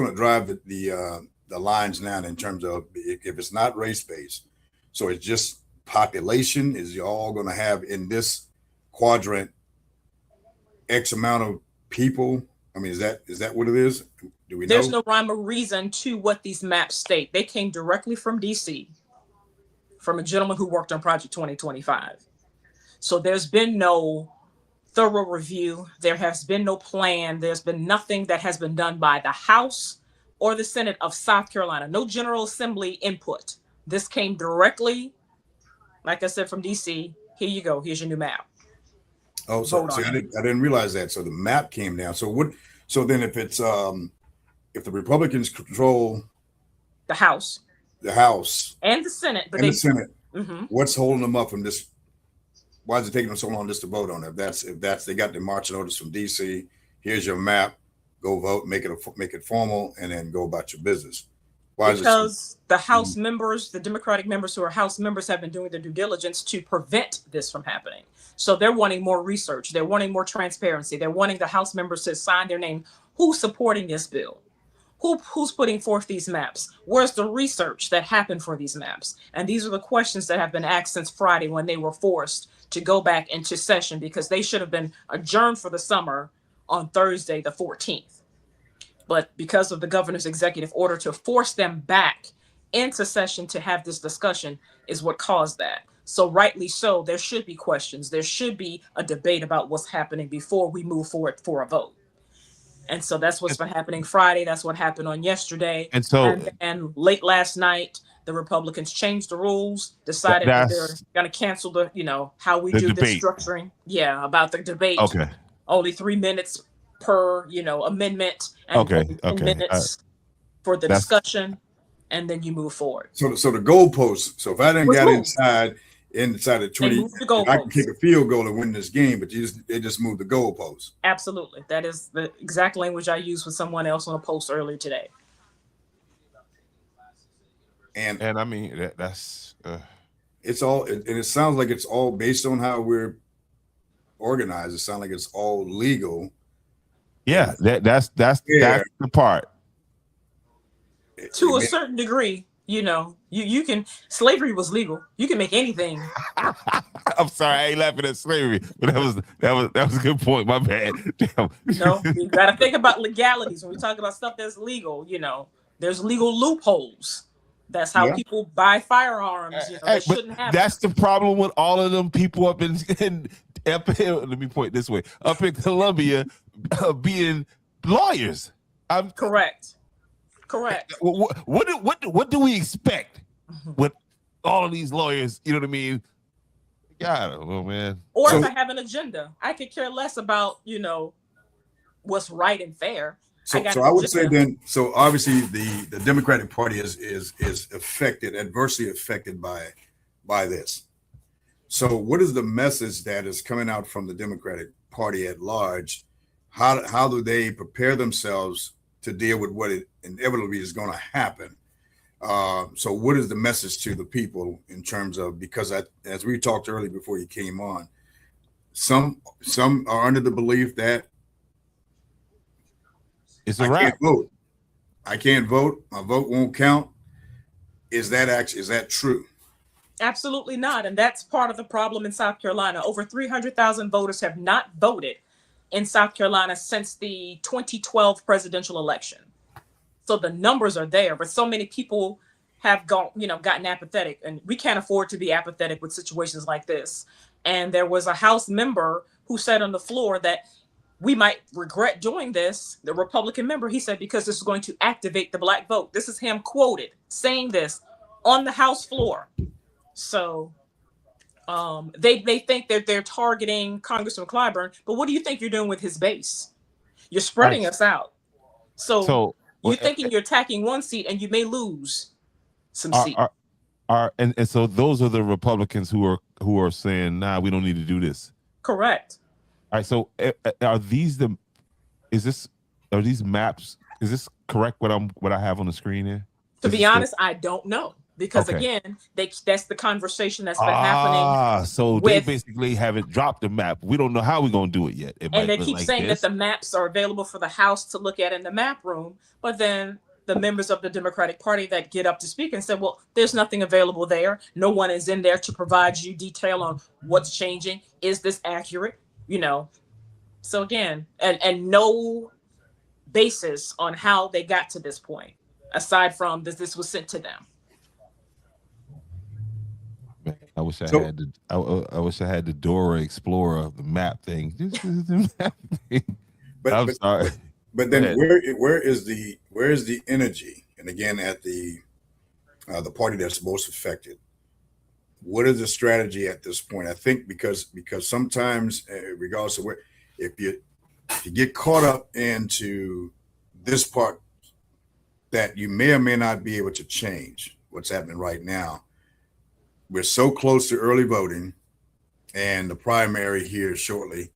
to drive the lines now in terms of if it's not race based? So it's just population? Is y'all going to have in this quadrant X amount of people? I mean, is that what it is? Do we know?
There's no rhyme or reason to what these maps state. They came directly from DC, from a gentleman who worked on Project 2025. So there's been no thorough review. There has been no plan. There's been nothing that has been done by the House or the Senate of South Carolina. No General Assembly input. This came directly, like I said, from DC. Here you go. Here's your new map.
Oh, so I didn't realize that. So the map came down. So what? So then, if it's if the Republicans control
the House
and
the Senate, but
the Senate,
mm-hmm.
What's holding them up from this? Why is it taking them so long just to vote on it? If that's they got the marching orders from DC. Here's your map. Go vote. Make it formal, and then go about your business. Why?
Because the House members, the Democratic members who are House members, have been doing their due diligence to prevent this from happening. So they're wanting more research. They're wanting more transparency. They're wanting the House members to sign their name. Who's supporting this bill? Who's putting forth these maps? Where's the research that happened for these maps? And these are the questions that have been asked since Friday, when they were forced to go back into session, because they should have been adjourned for the summer on Thursday, the 14th. But because of the governor's executive order to force them back into session to have this discussion is what caused that. So rightly so, there should be questions. There should be a debate about what's happening before we move forward for a vote. And so that's what's been happening Friday. That's what happened on yesterday. And late last night, the Republicans changed the rules, decided that they're going to cancel how we do this structuring. Yeah, about the debate.
Okay.
Only 3 minutes per, amendment, and 10 minutes for the discussion, and then you move forward.
So the goalposts. So if I didn't get inside the 20, I can kick a field goal and win this game, but they just moved the goalposts.
Absolutely. That is the exact language I used with someone else on a post earlier today.
And
I mean that's
it's all, and it sounds like it's all based on how we're organized. It sounds like it's all legal.
Yeah, that's the part.
To a certain degree, you can. Slavery was legal. You can make anything.
I'm sorry, I ain't laughing at slavery, but that was a good point. My bad. Damn.
You got to think about legalities when we talk about stuff that's legal. There's legal loopholes. That's how people buy firearms. They shouldn't have.
That's the problem with all of them people up in let me point this way, up in Columbia, being lawyers.
Correct.
What do we expect with all of these lawyers? You know what I mean? Yeah, I don't know, man.
Or if I have an agenda, I could care less about what's right and fair.
So I would say then. So obviously the Democratic Party is adversely affected by this. So what is the message that is coming out from the Democratic Party at large? How do they prepare themselves to deal with what it inevitably is going to happen? So what is the message to the people in terms of, because as we talked earlier before you came on, some are under the belief that
it's a wrap.
I can't vote. My vote won't count. Is that true?
Absolutely not. And that's part of the problem in South Carolina. Over 300,000 voters have not voted in South Carolina since the 2012 presidential election. So the numbers are there, but so many people have gotten apathetic, and we can't afford to be apathetic with situations like this. And there was a House member who said on the floor that we might regret doing this. The Republican member, he said, because this is going to activate the Black vote. This is him quoted saying this on the House floor. So they think that they're targeting Congressman Clyburn, but what do you think you're doing with his base? You're spreading us out. So you're thinking you're attacking one seat, and you may lose some seats.
And so those are the Republicans who are saying, nah, we don't need to do this.
Correct.
All right. So are these maps? Is this correct? What I have on the screen here?
To be honest, I don't know. Because again, that's the conversation that's been happening.
So they basically haven't dropped the map. We don't know how we're going to do it yet.
And they keep saying that the maps are available for the House to look at in the map room, but then the members of the Democratic Party that get up to speak and say, well, there's nothing available there. No one is in there to provide you detail on what's changing. Is this accurate? You know, so again, and no basis on how they got to this point, aside from this was sent to them.
Man, I wish I had the I wish I had the Dora Explorer, the map thing. This is the map thing. I'm sorry.
But then where is the energy? And again, at the party that's most affected, what is the strategy at this point? I think because sometimes, regardless of where, if you get caught up into this part that you may or may not be able to change what's happening right now. We're so close to early voting and the primary here shortly.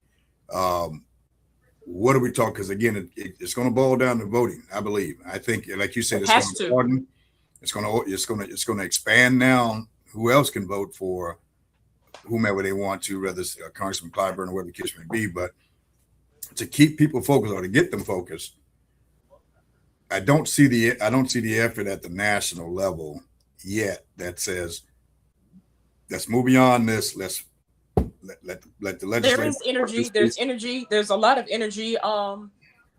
What are we talking? Because again, it's going to boil down to voting. I believe. I think, like you said, it's going to broaden. It's going to expand now. Who else can vote for whomever they want to, whether it's Congressman Clyburn or whatever the case may be. But to keep people focused or to get them focused, I don't see the effort at the national level yet that says, let's move beyond this. Let's let the legislature.
There is energy. There's energy. There's a lot of energy on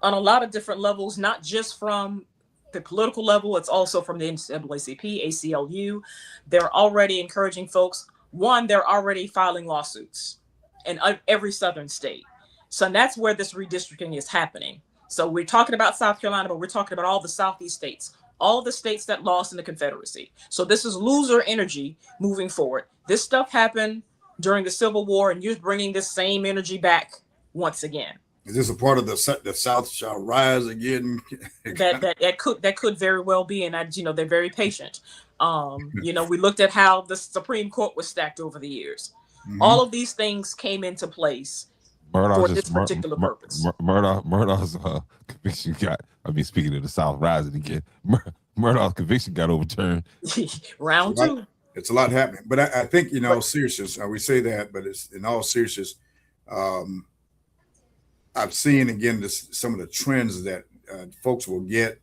a lot of different levels, not just from the political level. It's also from the NAACP, ACLU. They're already encouraging folks. One, they're already filing lawsuits in every southern state. So that's where this redistricting is happening. So we're talking about South Carolina, but we're talking about all the Southeast states, all the states that lost in the Confederacy. So this is loser energy moving forward. This stuff happened during the Civil War, and you're bringing this same energy back once again.
Is this a part of the South shall rise again?
that could very well be, and they're very patient. We looked at how the Supreme Court was stacked over the years. Mm-hmm. All of these things came into place for this particular purpose.
Murdaugh's conviction speaking of the South rising again, Murdaugh's conviction got overturned.
Round two.
It's a lot happening, but I think in all seriousness, we say that, but it's in all seriousness. I've seen again some of the trends that folks will get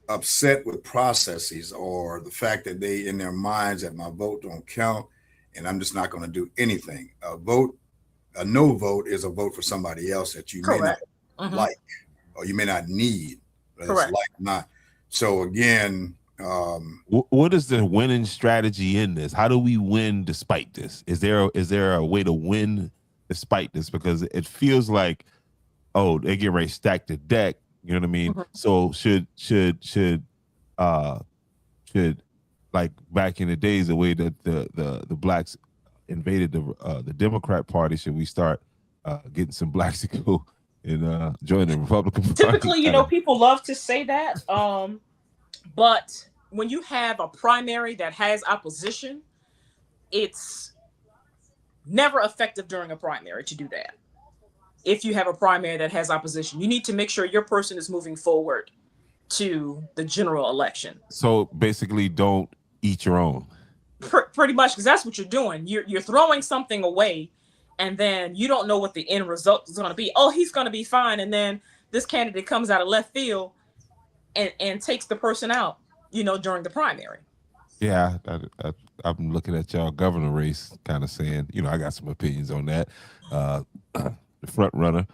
upset with processes or the fact that they in their minds that my vote don't count and I'm just not going to do anything. A no vote is a vote for somebody else that you may not like or you may not need.
Correct.
It's not. So again,
what is the winning strategy in this? How do we win despite this? Is there a way to win despite this? Because it feels like, oh, they get ready to stack the deck. You know what I mean? Mm-hmm. So should like back in the days, the way that the blacks invaded the Democrat Party, should we start getting some blacks to go and join the Republican Party?
Typically, people love to say that, but when you have a primary that has opposition, it's never effective during a primary to do that. If you have a primary that has opposition, you need to make sure your person is moving forward to the general election.
So basically, don't eat your own.
Pretty much, because that's what you're doing. You're throwing something away, and then you don't know what the end result is going to be. Oh, he's going to be fine, and then this candidate comes out of left field and takes the person out, during the primary.
Yeah, I'm looking at y'all governor race, kind of saying, I got some opinions on that. The front runner,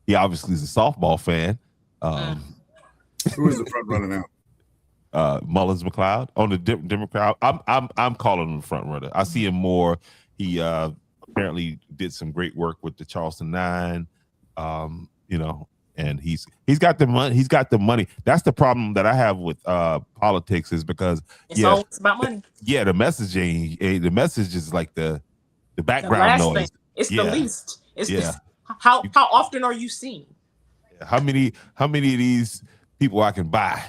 he obviously is a softball fan.
Who is the front runner now?
Mullins McLeod on the Democrat. I'm calling him the front runner. I see him more. He apparently did some great work with the Charleston Nine. And he's got the money. He's got the money. That's the problem that I have with politics is because
it's always about money.
Yeah, the messaging. The message is like the background noise.
Thing. It's the least. It's how often are you seen?
How many of these people I can buy?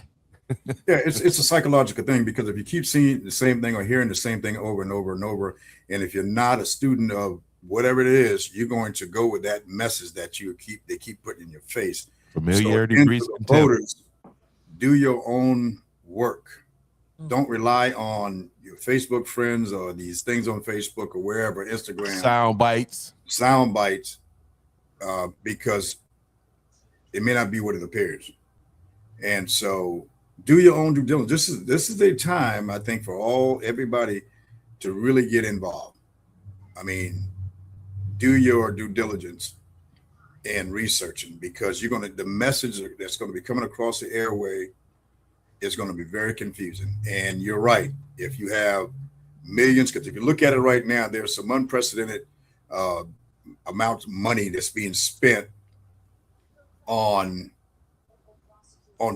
Yeah, it's a psychological thing because if you keep seeing the same thing or hearing the same thing over and over and over, and if you're not a student of whatever it is, you're going to go with that message that they keep putting in your face.
Familiarity breeds contempt.
Voters, do your own work. Don't rely on your Facebook friends or these things on Facebook or wherever, Instagram. Sound bites, because it may not be what it appears. And so do your own due diligence. This is a time, I think, for everybody to really get involved. I mean, do your due diligence and researching, because the message that's going to be coming across the airway is going to be very confusing. And you're right. If you have millions, because if you look at it right now, there's some unprecedented amounts of money that's being spent on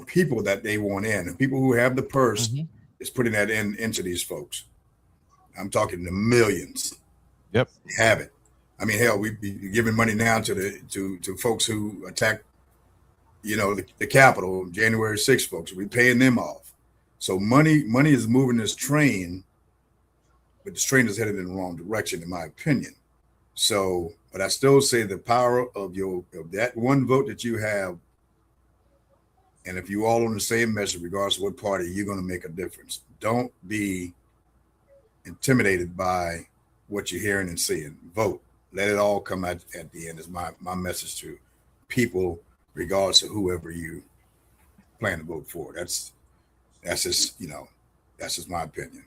people that they want in, and people who have the purse is putting that into these folks. I'm talking the millions.
Yep,
have it. I mean, hell, we're giving money now to folks who attacked, the Capitol, January 6th folks. We're paying them off. So money is moving this train, but this train is headed in the wrong direction, in my opinion. So, but I still say the power of that one vote that you have, and if you all on the same message, regardless of what party, you're going to make a difference. Don't be intimidated by what you're hearing and seeing. Vote. Let it all come out at the end is my message to people, regardless of whoever you plan to vote for. That's just my opinion.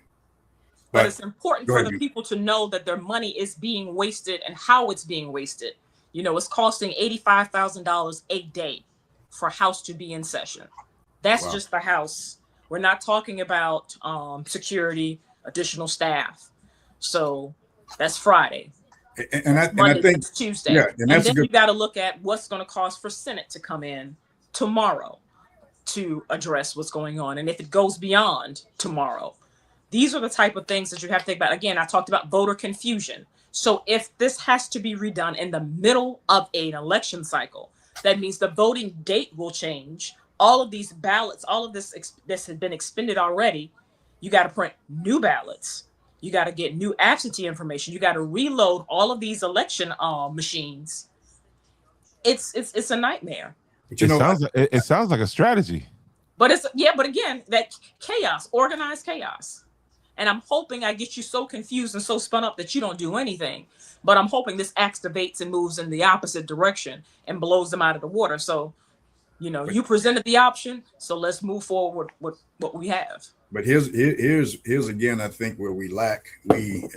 But it's important for the people to know that their money is being wasted and how it's being wasted. It's costing $85,000 a day for House to be in session. That's just the House. We're not talking about security, additional staff. So that's Friday.
And I think
that's Tuesday.
Yeah,
and then you got to look at what's going to cost for Senate to come in tomorrow to address what's going on. And if it goes beyond tomorrow, these are the type of things that you have to think about. Again, I talked about voter confusion. So if this has to be redone in the middle of an election cycle, that means the voting date will change. All of these ballots, all of this has been expended already. You got to print new ballots. You got to get new absentee information. You got to reload all of these election machines. It's a nightmare.
But it sounds like a strategy.
But but again, that chaos, organized chaos. And I'm hoping I get you so confused and so spun up that you don't do anything. But I'm hoping this activates and moves in the opposite direction and blows them out of the water. So, you presented the option, so let's move forward with what we have.
But here's again, I think where we lack, we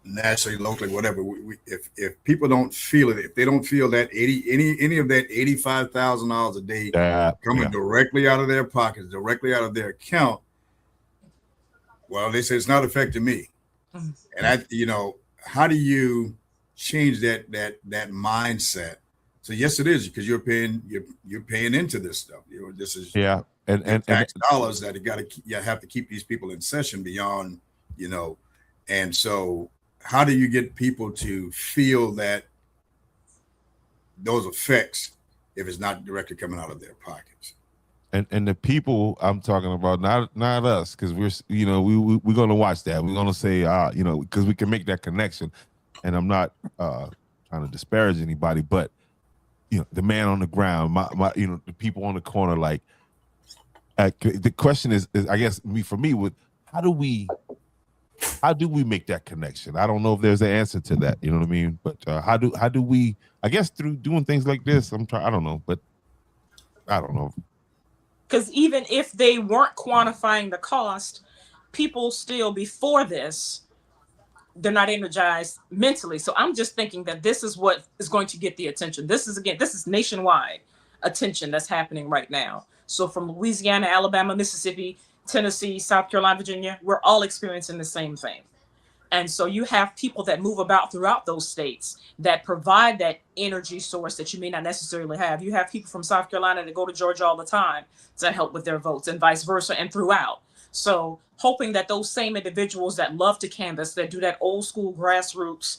nationally, locally, whatever. If people don't feel it, if they don't feel that any of that $85,000 a day coming directly out of their pockets, directly out of their account, well, they say it's not affecting me. And how do you change that mindset? So yes, it is, because you're paying into this stuff. This is and tax dollars that you have to keep these people in session beyond, and so how do you get people to feel that those effects if it's not directly coming out of their pockets?
And the people I'm talking about, not us, because we're going to watch that. We're going to say because we can make that connection. And I'm not trying to disparage anybody, but the man on the ground, the people on the corner, like the question is I guess for me with how do we make that connection? I don't know if there's an answer to that. You know what I mean? But how do we? I guess through doing things like this. I don't know, but I don't know.
Because even if they weren't quantifying the cost, people still before this, they're not energized mentally. So I'm just thinking that this is what is going to get the attention. This is nationwide attention that's happening right now. So from Louisiana, Alabama, Mississippi, Tennessee, South Carolina, Virginia, we're all experiencing the same thing. And so you have people that move about throughout those states that provide that energy source that you may not necessarily have. You have people from South Carolina that go to Georgia all the time to help with their votes, and vice versa, and throughout. So hoping that those same individuals that love to canvass, that do that old school grassroots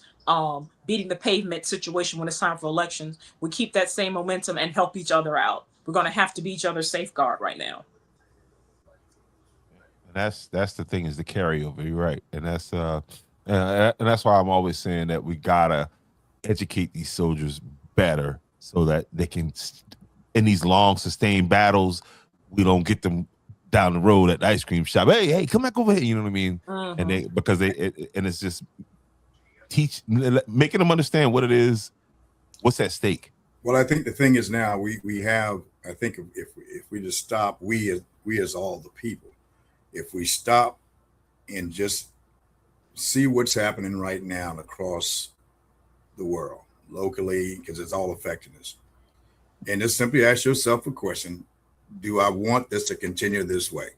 beating the pavement situation when it's time for elections, we keep that same momentum and help each other out. We're going to have to be each other's safeguard right now.
And that's the thing, is the carryover. You're right. And that's why I'm always saying that we gotta educate these soldiers better so that they can, in these long sustained battles, we don't get them down the road at the ice cream shop. Hey, come back over here. You know what I mean? Mm-hmm. And it's just making them understand what it is, what's at stake.
Well, I think the thing is now we have I think if we just stop, we as all the people, if we stop and just see what's happening right now across the world, locally, because it's all affecting us, and just simply ask yourself a question: do I want this to continue this way?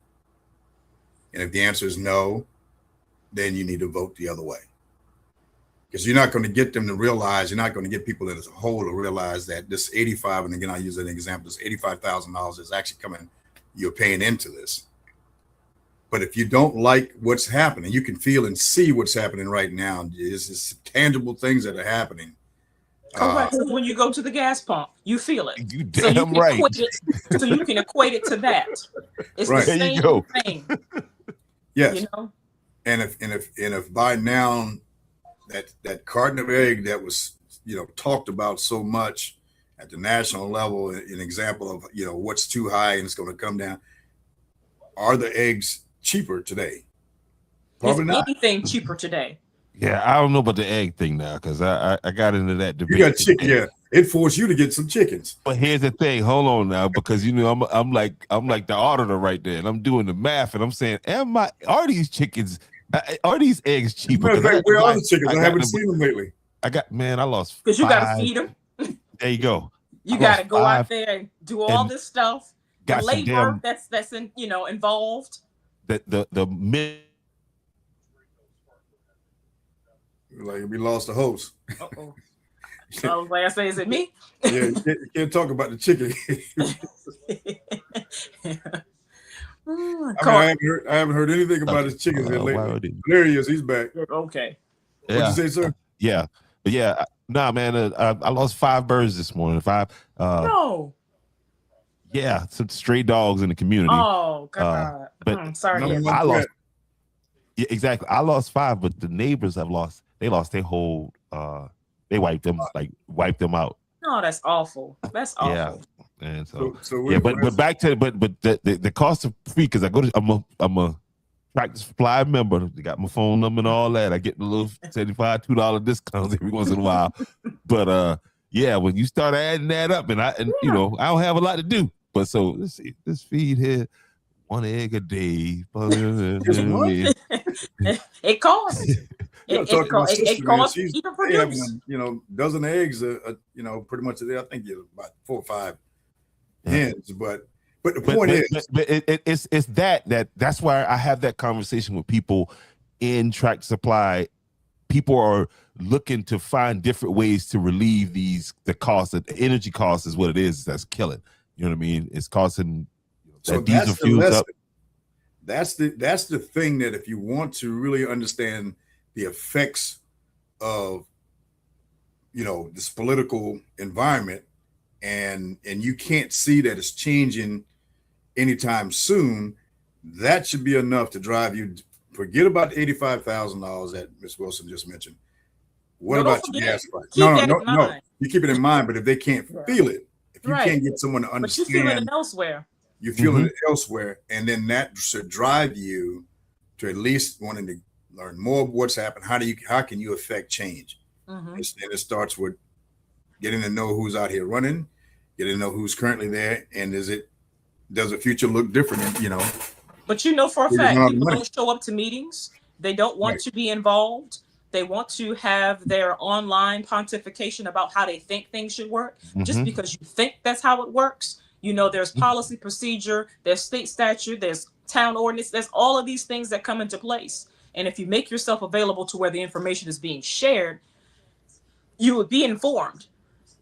And if the answer is no, then you need to vote the other way. Because you're not going to get them to realize, you're not going to get people as a whole to realize that this 85, and again, I use an example, this $85,000 is actually coming, you're paying into this. But if you don't like what's happening, you can feel and see what's happening right now. It's tangible things that are happening.
Correct. When you go to the gas pump, you feel it.
You damn right.
So you can equate it to that. It's
right.
the same thing.
Yes.
You know?
And if by now that carton of egg that was, talked about so much at the national level, an example of, what's too high and it's going to come down. Are the eggs cheaper today? Probably
Is
not.
anything cheaper today?
Yeah, I don't know about the egg thing now because I got into that debate.
You got chicken, yeah. It forced you to get some chickens.
But here's the thing. Hold on now, because I'm like the auditor right there, and I'm doing the math, and I'm saying, are these chickens? Are these eggs cheaper?
Matter of fact, where are the chickens? I haven't seen them lately.
I lost.
Because you got to feed them.
There you go.
You got to go out there and do all this stuff. The labor that's in, involved.
The mid.
Like we lost the host.
Uh-oh. I was like, I say, is it me?
Yeah, you can't talk about the chicken. I haven't heard anything about his chickens lately. There he is. He's back.
Okay.
What'd you say, sir?
Yeah, but yeah, nah, man. I lost 5 birds this morning. 5.
No.
Yeah, some stray dogs in the community.
Oh God.
But
sorry.
I lost. Yeah, exactly. I lost 5, but the neighbors have lost. They lost their whole. They wiped them out.
No, that's awful. That's awful.
Yeah, and so
yeah,
but back to the cost of free, because I'm a Tractor Supply member. They got my phone number and all that. I get the little $75 $2 discounts every once in a while. But yeah, when you start adding that up, and I don't have a lot to do. But so let's see, this feed here, 1 egg a day.
It costs. It costs even produce.
Dozen eggs. Pretty much. I think about 4 or 5 hens. But the point is,
it's that's why I have that conversation with people in Tractor Supply. People are looking to find different ways to relieve the cost. The energy cost is what it is. That's killing. You know what I mean? It's costing.
So
diesel fuels up.
That's the thing that if you want to really understand the effects of this political environment, and you can't see that it's changing anytime soon, that should be enough to drive you. Forget about the $85,000 that Ms. Wilson just mentioned. What about your gas price? No. You keep it in mind, but if they can't feel it, if you can't get someone to understand,
but you feel it elsewhere.
You feel it elsewhere, and then that should drive you to at least wanting to learn more of what's happened. How can you affect change? And it starts with getting to know who's out here running, getting to know who's currently there, and does the future look different?
But for a fact, people don't show up to meetings. They don't want to be involved. They want to have their online pontification about how they think things should work. Just because you think that's how it works. There's policy, procedure, there's state statute, there's town ordinance, there's all of these things that come into place. And if you make yourself available to where the information is being shared, you would be informed.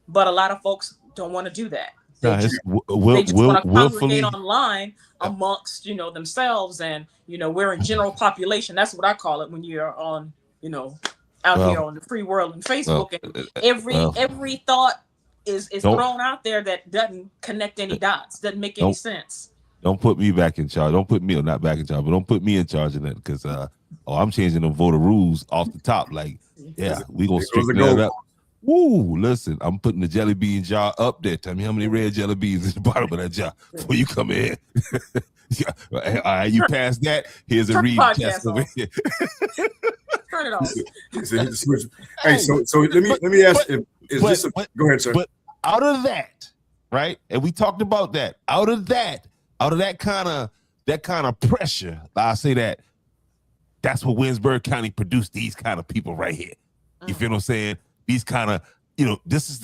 But a lot of folks don't want to do that. They just want to congregate online amongst, themselves. And, we're in general population. That's what I call it when you're on, out here on the free world and Facebook. And every thought is thrown out there that doesn't connect any dots, doesn't make any sense.
Don't put me back in charge. Don't put me, not back in charge, but don't put me in charge of that, because I'm changing the voter rules off the top. Like, yeah, we gonna straighten that up. Woo! Listen, I'm putting the jelly bean jar up there. Tell me how many red jelly beans at the bottom of that jar before you come in. All right, you pass that. Here's a read test over here.
Turn it off.
Hey, so let me ask. Go ahead, sir.
But out of that, right? And we talked about that. Out of that kind of pressure, I say that's what Winsburg County produced, these kind of people right here. You feel what I'm saying? These kind of, this is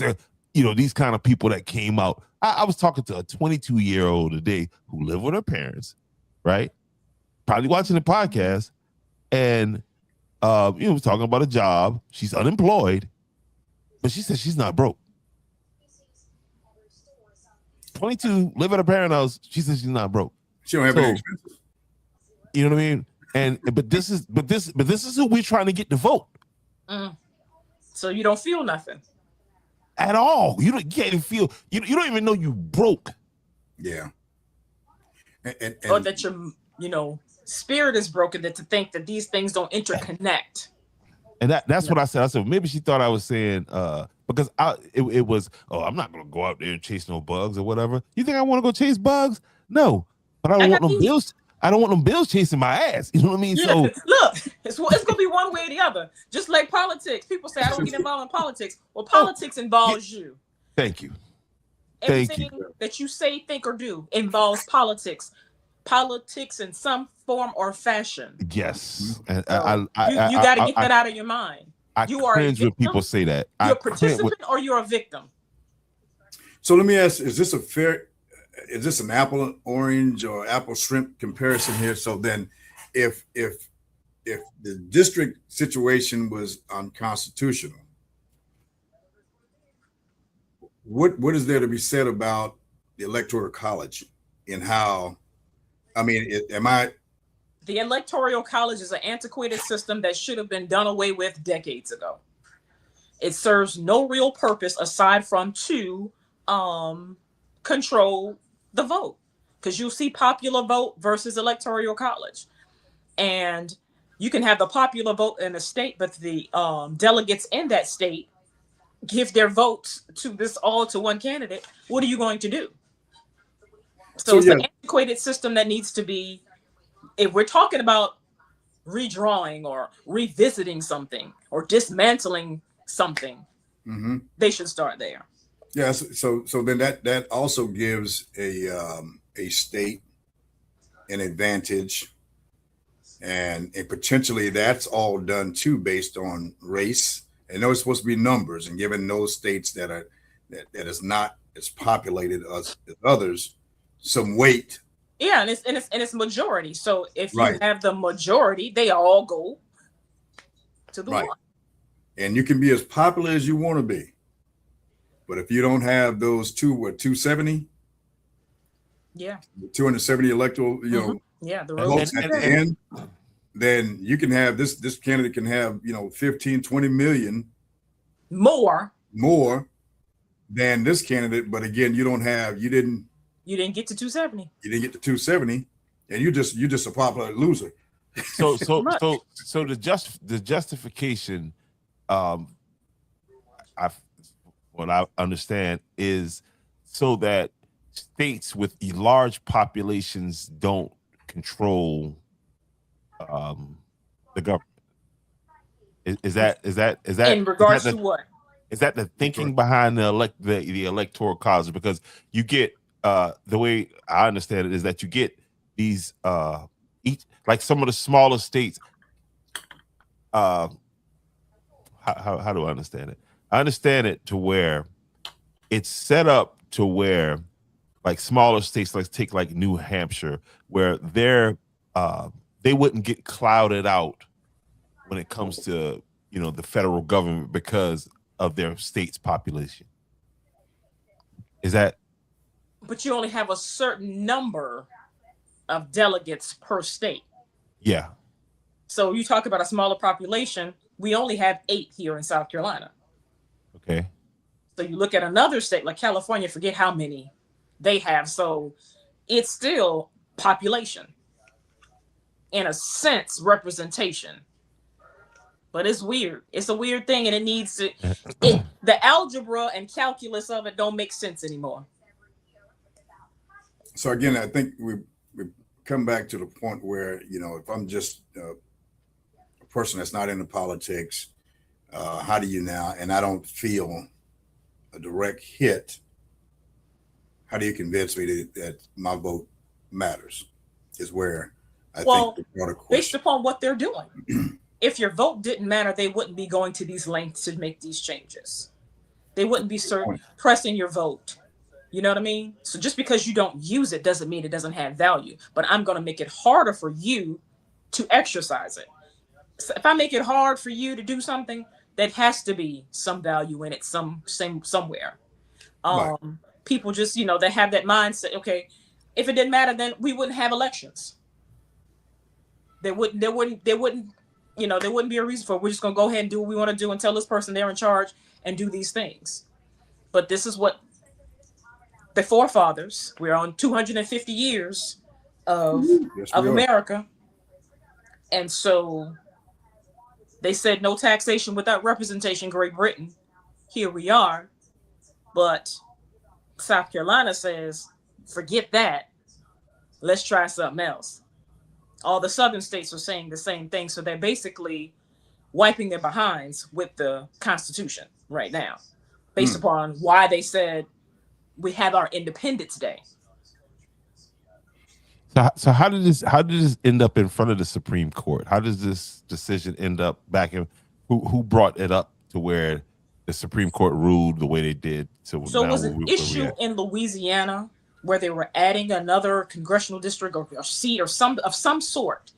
these kind of people that came out. I was talking to a 22-year-old today who lived with her parents, right? Probably watching the podcast, and was talking about a job. She's unemployed, but she said she's not broke. 22, live at her parents' house. She says she's not broke.
She don't have any expenses.
You know what I mean? But this is who we're trying to get to vote.
So you don't feel nothing
at all. You can't even feel. You don't even know you broke.
Yeah. And
or that your spirit is broken. That to think that these things don't interconnect.
And that's what I said. I said maybe she thought I was saying because it was, I'm not gonna go out there and chase no bugs or whatever. You think I want to go chase bugs? No, but I don't want no bills. I don't want them bills chasing my ass. You know what I mean?
Yeah.
So
look, it's gonna be one way or the other. Just like politics. People say I don't get involved in politics. Well, politics involves you.
Thank you.
Everything that you say, think, or do involves politics. Politics in some form or fashion.
Yes, and
so you got to get that out of your mind.
You are cringe when people say that.
You're a participant or you're a victim.
So let me ask: is this an apple orange or apple shrimp comparison here? So then, if the district situation was unconstitutional, what is there to be said about the electoral college and how? I mean,
the electoral college is an antiquated system that should have been done away with decades ago. It serves no real purpose aside from to control the vote, because you'll see popular vote versus electoral college, and you can have the popular vote in a state, but the delegates in that state give their votes to one candidate. What are you going to do? So it's an antiquated system that needs to be, if we're talking about redrawing or revisiting something or dismantling something, they should start there.
Yes. So then that also gives a state an advantage, and potentially that's all done too based on race. And those are supposed to be numbers, and given those states that is not as populated as others, some weight.
Yeah, and it's majority. So if you have the majority, they all go to the one.
And you can be as popular as you want to be, but if you don't have those 270, 270 electoral,
the
votes at the end, then you can have this candidate can have 15, 20 million more than this candidate, but again, you didn't get to 270. You didn't get to 270, and you're just a popular loser.
So the justification, what I understand is so that states with large populations don't control the government. Is that
in regards to what?
Is that the thinking behind the electoral college? Because you get the way I understand it is that you get these each, like some of the smaller states. How do I understand it? I understand it to where it's set up to where, like smaller states, let's take like New Hampshire, where they wouldn't get clouded out when it comes to the federal government because of their state's population. Is that?
But you only have a certain number of delegates per state.
Yeah.
So you talk about a smaller population. We only have 8 here in South Carolina.
Okay.
So you look at another state like California, forget how many they have. So it's still population. In a sense, representation. But it's weird. It's a weird thing, and it needs to. The algebra and calculus of it don't make sense anymore.
So again, I think we come back to the point where if I'm just a person that's not into politics, how do you now? And I don't feel a direct hit how do you convince me that my vote matters? Is where I
Well,
think the broader
based
question.
upon what they're doing. If your vote didn't matter, they wouldn't be going to these lengths to make these changes. They wouldn't be pressing your vote. You know what I mean? So just because you don't use it doesn't mean it doesn't have value. But I'm going to make it harder for you to exercise it. So if I make it hard for you to do something, that has to be some value in it, somewhere.
Right.
People just, they have that mindset. Okay, if it didn't matter, then we wouldn't have elections. There wouldn't there wouldn't be a reason for it. We're just gonna go ahead and do what we want to do and tell this person they're in charge and do these things. But this is what the forefathers, we're on 250 years of
Yes, we are.
America. And so they said no taxation without representation, Great Britain. Here we are. But South Carolina says, forget that. Let's try something else. All the southern states are saying the same thing. So they're basically wiping their behinds with the Constitution right now, based upon why they said we have our Independence Day.
So how did this end up in front of the Supreme Court? How does this decision end up back in? Who brought it up to where the Supreme Court ruled the way they did? So
it was an issue in Louisiana where they were adding another congressional district or seat or some sort,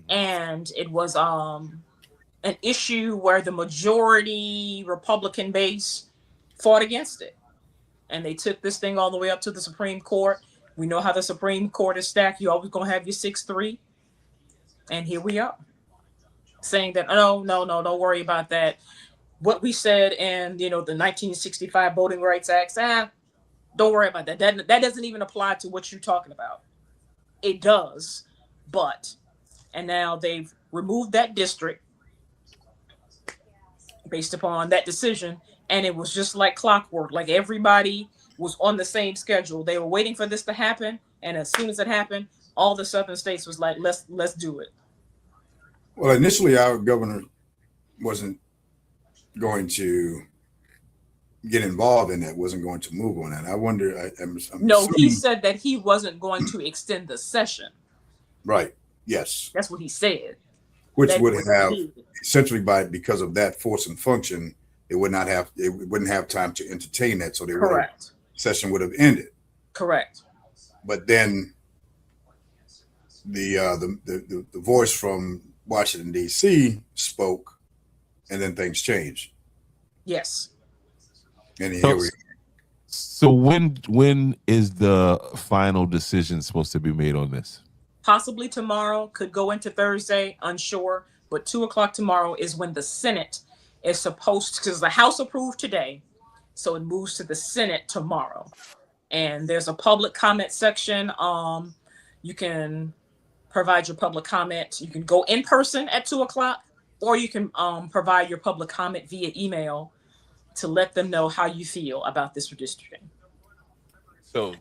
and it was an issue where the majority Republican base fought against it, and they took this thing all the way up to the Supreme Court. We know how the Supreme Court is stacked. You're always gonna have your 6-3, and here we are, saying that no, don't worry about that. What we said in the 1965 Voting Rights Act, don't worry about that. That doesn't even apply to what you're talking about. It does, and now they've removed that district based upon that decision, and it was just like clockwork. Like everybody was on the same schedule. They were waiting for this to happen, and as soon as it happened, all the southern states was like, let's do it.
Well, initially, our governor wasn't going to get involved in that, wasn't going to move on that. I wonder.
No, he said that he wasn't going to extend the session.
Right. Yes.
That's what he said.
Which would have essentially because of that force and function, it wouldn't have time to entertain that. So session would have ended.
Correct.
But then the voice from Washington, D.C. spoke, and then things changed.
Yes.
And here we are.
So when is the final decision supposed to be made on this?
Possibly tomorrow, could go into Thursday, unsure. But 2:00 tomorrow is when the Senate is supposed to, because the House approved today, so it moves to the Senate tomorrow. And there's a public comment section. You can provide your public comment. You can go in person at 2:00, or you can provide your public comment via email to let them know how you feel about this redistricting.
So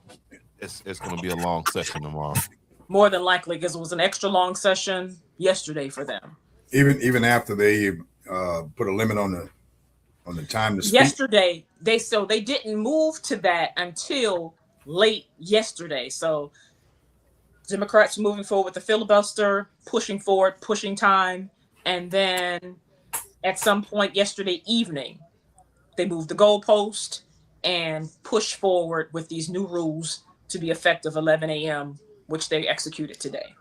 it's going to be a long session tomorrow.
More than likely, because it was an extra long session yesterday for them.
Even after they put a limit on the time to speak.
Yesterday, they didn't move to that until late yesterday. So Democrats moving forward with the filibuster, pushing time, and then at some point yesterday evening, they moved the goalpost and pushed forward with these new rules to be effective 11 a.m., which they executed today.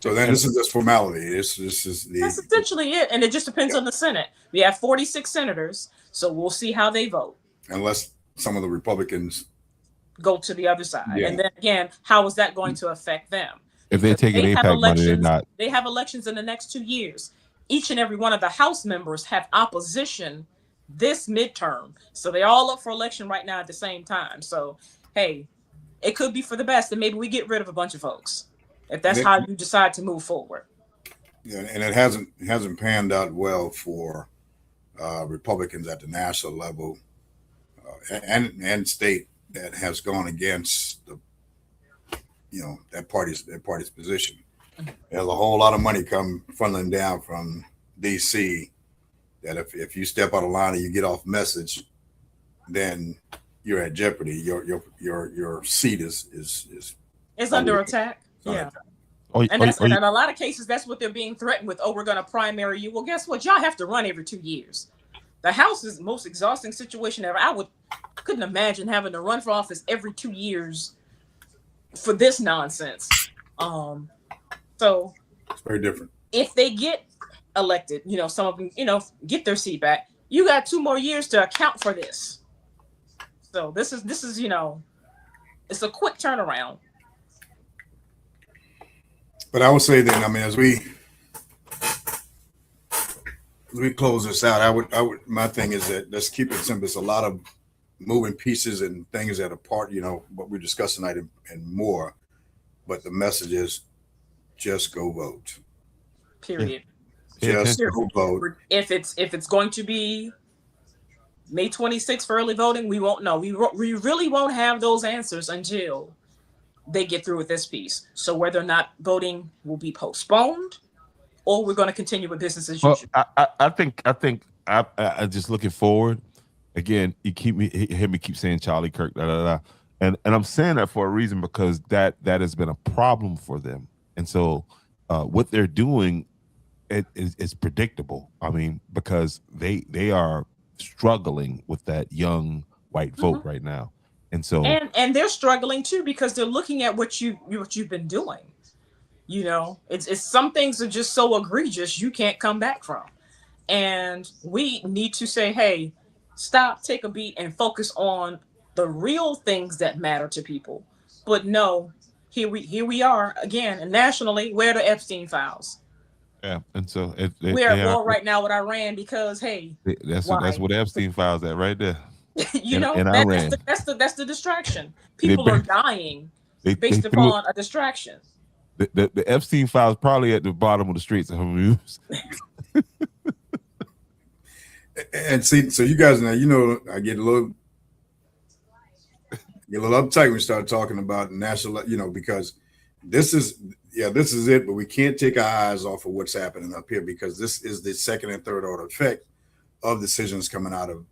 So then this is just formality. That's
essentially it. And it just depends on the Senate. We have 46 senators, so we'll see how they vote.
Unless some of the Republicans
go to the other side. Yeah. And then again, how is that going to affect them?
If they're taking AIPAC money, they're not.
They have elections in the next 2 years. Each and every one of the House members have opposition this midterm. So they're all up for election right now at the same time. So, hey, it could be for the best, and maybe we get rid of a bunch of folks if that's how you decide to move forward.
Yeah, and it hasn't panned out well for Republicans at the national level and state that has gone against that party's position. There's a whole lot of money come funneling down from DC that if you step out of line and you get off message, then you're at jeopardy. Your seat is
It's under attack. Yeah. And that's in a lot of cases, that's what they're being threatened with. Oh, we're going to primary you. Well, guess what? Y'all have to run every 2 years. The House is the most exhausting situation ever. Couldn't imagine having to run for office every 2 years for this nonsense. So
it's very different. If
they get elected, some of them, get their seat back, you got 2 more years to account for this. So this is it's a quick turnaround.
But I would say then, I mean, as we close this out, I would my thing is that let's keep it simple. It's a lot of moving pieces and things that are part, what we're discussing tonight and more. But the message is just go vote.
Period.
Just go vote.
If it's going to be May 26th for early voting, we won't know. We really won't have those answers until they get through with this piece. So whether or not voting will be postponed, or we're going to continue with business as usual.
I think I just looking forward. Again, you hear me keep saying Charlie Kirk, and I'm saying that for a reason, because that has been a problem for them, and so what they're doing is predictable. I mean, because they are struggling with that young white vote right now. And so
and they're struggling too, because they're looking at what you've been doing. It's some things are just so egregious you can't come back from. And we need to say, hey, stop, take a beat, and focus on the real things that matter to people. But no, here we are again, and nationally, where are the Epstein files?
Yeah, and so
we're at war right now with Iran because
that's what the Epstein files at right there.
That's the distraction. People are dying based upon a distraction.
The Epstein files probably at the bottom of the streets of Hormuz.
And see, so you guys now, I get a little uptight when we start talking about national, because this is it, but we can't take our eyes off of what's happening up here, because this is the second and third order effect of decisions coming out of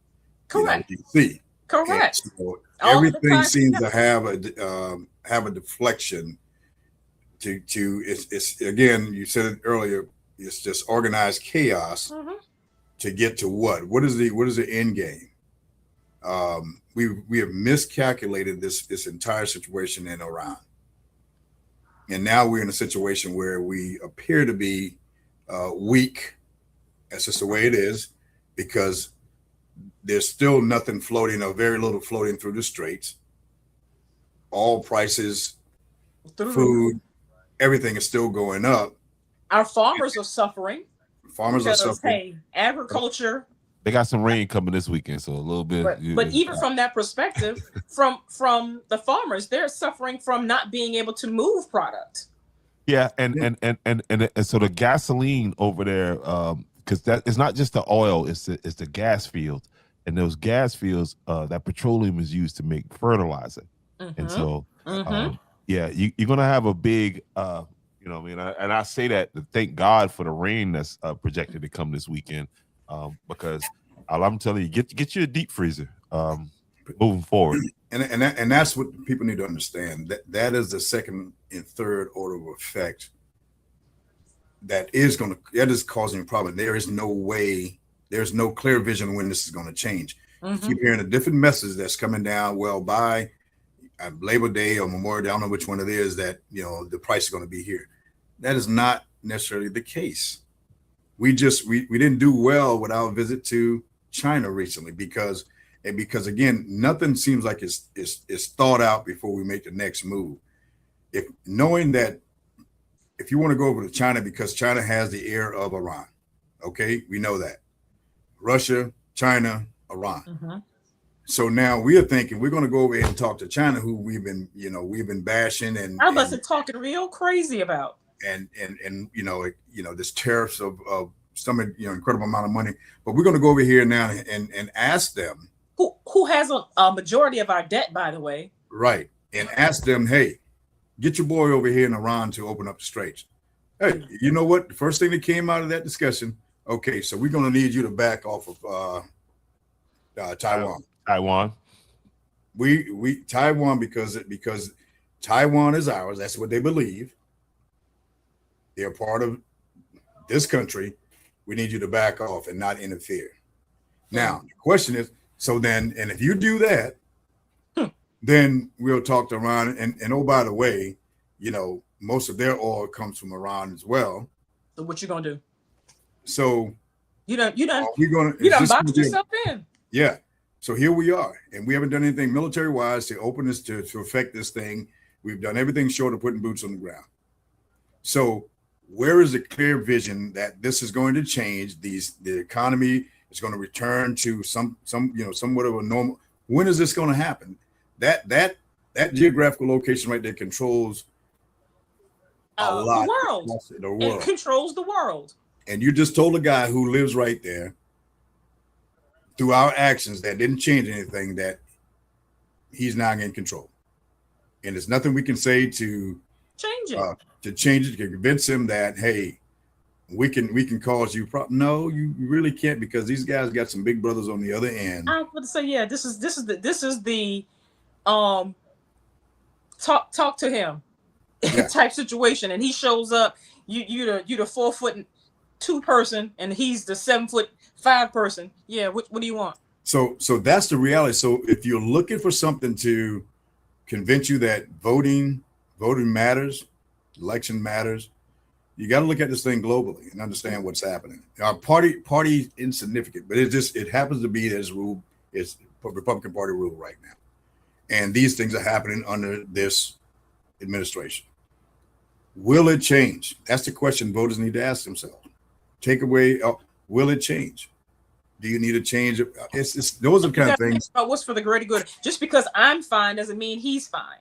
DC.
Correct.
So everything seems to have a deflection to it's again, you said it earlier, it's just organized chaos to get to what is the end game? We have miscalculated this entire situation in Iran. And now we're in a situation where we appear to be weak. That's just the way it is, because there's still nothing floating, or very little floating through the straits. All prices, food, everything is still going up.
Our farmers are suffering.
Hey,
agriculture.
They got some rain coming this weekend, so a little bit.
But even from that perspective, from the farmers, they're suffering from not being able to move product.
Yeah, and so the gasoline over there, because that it's not just the oil, it's the gas fields, and those gas fields, that petroleum is used to make fertilizer, and so you're gonna have a big, and I say that to thank God for the rain that's projected to come this weekend. Because I'm telling you, get you a deep freezer moving forward.
And that's what people need to understand. That is the second and third order of effect that is causing a problem. There is no way, there's no clear vision when this is going to change. You keep hearing a different message that's coming down. Well, by Labor Day or Memorial Day, I don't know which one it is, that the price is going to be here. That is not necessarily the case. We didn't do well with our visit to China recently because again, nothing seems like it's thought out before we make the next move. Knowing that if you want to go over to China, because China has the air of Iran, okay, we know that. Russia, China, Iran. So now we are thinking we're going to go over here and talk to China, who we've been bashing and
I was talking real crazy about.
And this tariffs of some incredible amount of money, but we're going to go over here now and ask them
who has a majority of our debt, by the way,
right, and ask them, hey, get your boy over here in Iran to open up the straits. Hey, you know what? The first thing that came out of that discussion, okay, so we're going to need you to back off of Taiwan. we Taiwan, because Taiwan is ours. That's what they believe. They're part of this country. We need you to back off and not interfere. Now, the question is, so then, and if you do that, then we'll talk to Iran. And oh, by the way, you know, most of their oil comes from Iran as well.
So what you gonna do?
So
You done
you
boxed yourself in.
Yeah. So here we are, and we haven't done anything military-wise to open this to affect this thing. We've done everything short of putting boots on the ground. So where is the clear vision that this is going to change? The economy is going to return to some somewhat of a normal. When is this going to happen? That geographical location right there controls a lot.
The world. It controls the world.
And you just told a guy who lives right there, through our actions that didn't change anything, that he's now in control. And there's nothing we can say to
change it.
To convince him that, hey, we can cause you problems. No, you really can't, because these guys got some big brothers on the other end.
I would say, yeah, this is the talk to him type situation, and he shows up. You the 4'2" person, and he's the 7'5" person. Yeah, what do you want?
So that's the reality. So if you're looking for something to convince you that voting matters, election matters, you got to look at this thing globally and understand what's happening. Our party insignificant, but it happens to be this rule. It's Republican Party rule right now, and these things are happening under this administration. Will it change? That's the question voters need to ask themselves. Take away, will it change? Do you need a change? It's those are the kind of things.
About what's for the greater good. Just because I'm fine doesn't mean he's fine.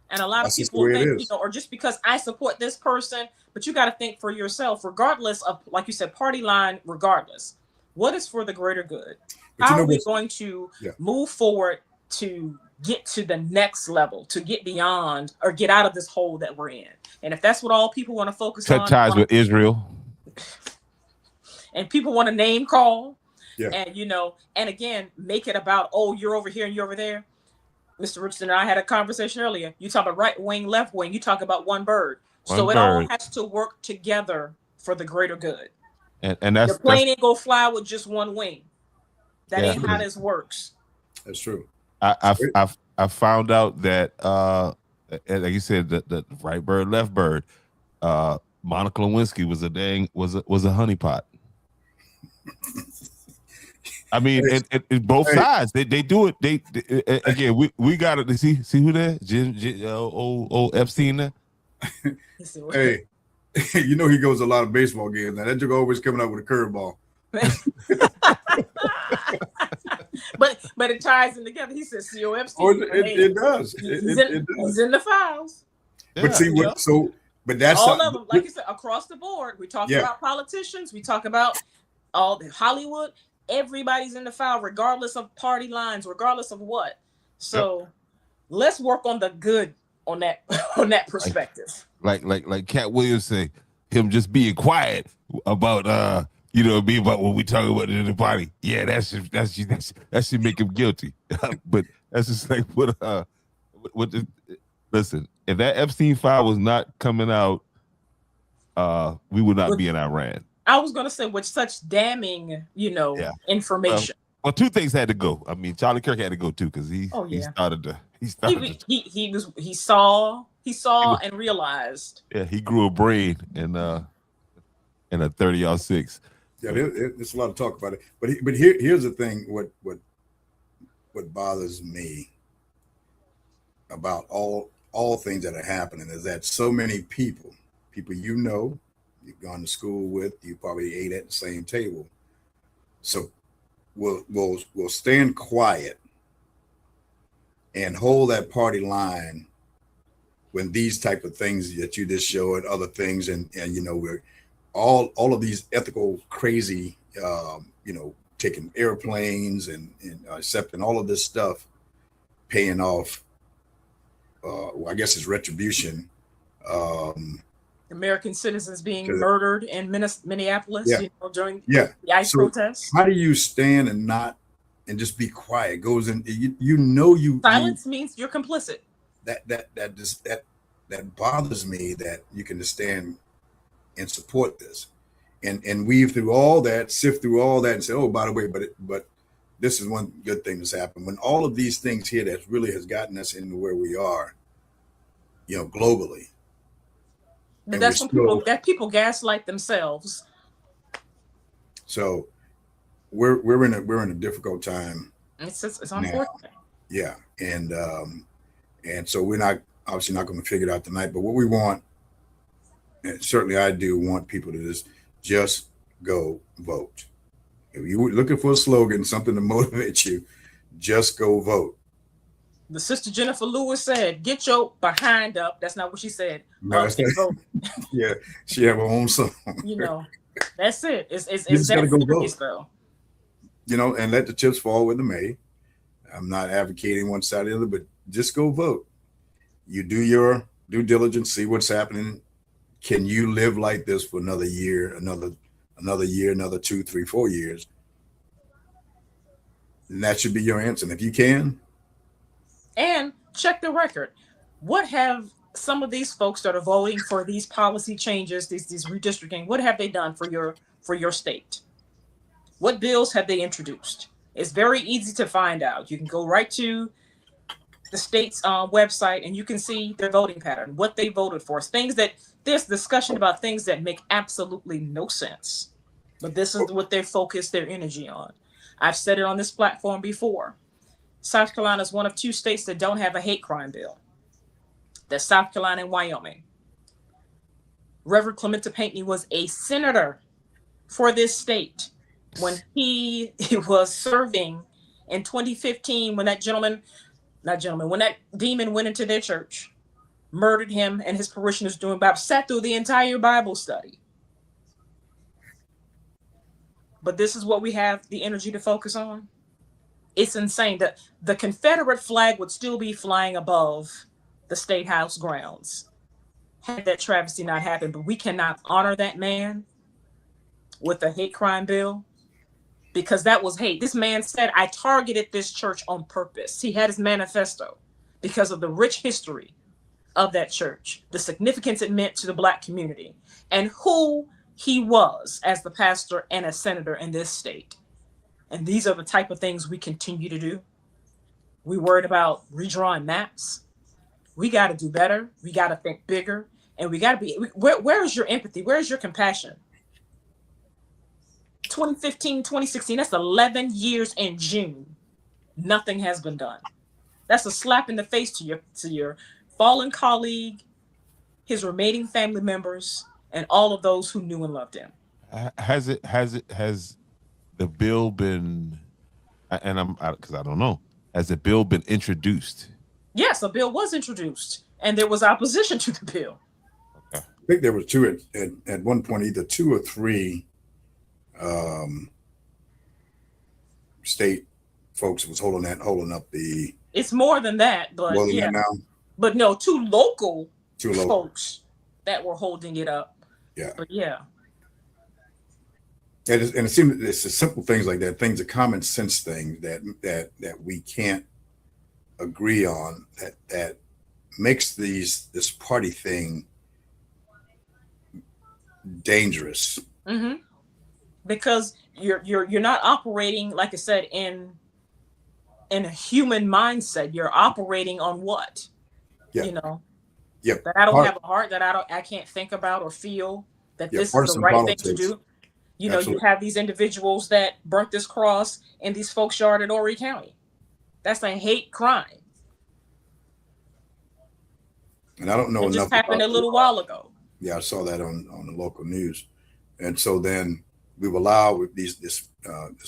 And a lot of people think, or just because I support this person, but you got to think for yourself, regardless of, like you said, party line, regardless. What is for the greater good? How are we going to move forward to get to the next level, to get beyond or get out of this hole that we're in? And if that's what all people want to focus on.
Cut ties with Israel.
And people want to name call. And, and again, make it about, oh, you're over here and you're over there. Mr. Richardson and I had a conversation earlier. You talk about right wing, left wing. You talk about one bird. It all has to work together for the greater good.
And that's
the plane ain't gonna fly with just one wing. That ain't how this works.
That's true.
I found out that like you said, the right bird, left bird. Monica Lewinsky was a honeypot. I mean, and both sides they do it. They again, we got to see who that old Epstein there.
Hey, he goes to a lot of baseball games. Now that joke always coming out with a curveball.
but it ties them together. He says, "C.O. Epstein."
It does.
He's in the files.
But see what? So, but that's
all of them. Like you said, across the board. We talk about politicians. We talk about all the Hollywood. Everybody's in the file, regardless of party lines, regardless of what. So let's work on the good on that perspective.
Like Cat Williams say, him just being quiet about be about what we talking about in the party. Yeah, that should make him guilty. But that's just like listen, if that Epstein file was not coming out, we would not be in Iran.
I was going to say with such damning, information.
Well, two things had to go. I mean, Charlie Kirk had to go too, because he started.
He saw and realized.
Yeah, he grew a brain in a 30-06.
Yeah, there's a lot of talk about it. But here's the thing: what bothers me about all things that are happening is that so many people you've gone to school with, you probably ate at the same table, so we'll stand quiet and hold that party line when these type of things that you just showed, other things, and we're all of these ethical crazy, taking airplanes and accepting all of this stuff, paying off. I guess it's retribution.
American citizens being murdered in Minneapolis during the ICE protests.
How do you stand and not and just be quiet. Goes in, you
Silence means you're complicit.
that bothers me, that you can just stand and support this and weave through all that, sift through all that, and say, oh, by the way, but this is one good thing that's happened. When all of these things here that really has gotten us into where we are, globally.
But that's when people gaslight themselves.
So we're in a difficult time.
It's unfortunate.
Yeah, and so we're not obviously not going to figure it out tonight. But what we want, and certainly I do want people to just go vote. If you're looking for a slogan, something to motivate you, just go vote.
The sister Jennifer Lewis said, "Get your behind up." That's not what she said.
No, vote. Yeah, she have her own song.
That's it. It's
that
go
serious,
though.
And let the chips fall where they may. I'm not advocating one side or the other, but just go vote. You do your due diligence, see what's happening. Can you live like this for another year, another year, another 2, 3, 4 years? And that should be your answer. And if you can.
And check the record. What have some of these folks that are voting for these policy changes, these redistricting, what have they done for your state? What bills have they introduced? It's very easy to find out. You can go right to the state's website and you can see their voting pattern, what they voted for. There's discussion about things that make absolutely no sense. But this is what they focus their energy on. I've said it on this platform before. South Carolina is one of 2 states that don't have a hate crime bill. That's South Carolina and Wyoming. Reverend Clementa Pinckney was a senator for this state when he was serving in 2015 when that demon went into their church, murdered him and his parishioners doing Bible, sat through the entire Bible study. But this is what we have the energy to focus on. It's insane that the Confederate flag would still be flying above the State House grounds had that travesty not happened. But we cannot honor that man with a hate crime bill because that was hate. This man said, I targeted this church on purpose. He had his manifesto because of the rich history of that church, the significance it meant to the Black community, and who he was as the pastor and a senator in this state. And these are the type of things we continue to do. We worried about redrawing maps. We got to do better. We got to think bigger. And we got to be, where is your empathy? Where is your compassion? 2015, 2016, that's 11 years in June. Nothing has been done. That's a slap in the face to your fallen colleague, his remaining family members, and all of those who knew and loved him.
Has the bill been, and because I don't know, has the bill been introduced?
Yes, a bill was introduced, and there was opposition to the bill.
Okay. I think there were 2 at one point, either 2 or 3 state folks was holding up the.
It's more than that, but yeah.
That now?
But no, 2 local folks that were holding it up.
Yeah.
But yeah.
And it seems it's the simple things like that, things, the common sense things that we can't agree on, that makes this party thing dangerous.
Mm-hmm. Because you're not operating, like I said, in a human mindset. You're operating on what?
Yeah.
That I don't have a heart, that I can't think about or feel that this is the right politics. Thing to do.
Absolutely.
You have these individuals that burnt this cross in these folks' yard in Horry County. That's a hate crime.
And I don't know
enough. It just happened a little while ago.
Yeah, I saw that on the local news. And so then we've allowed with this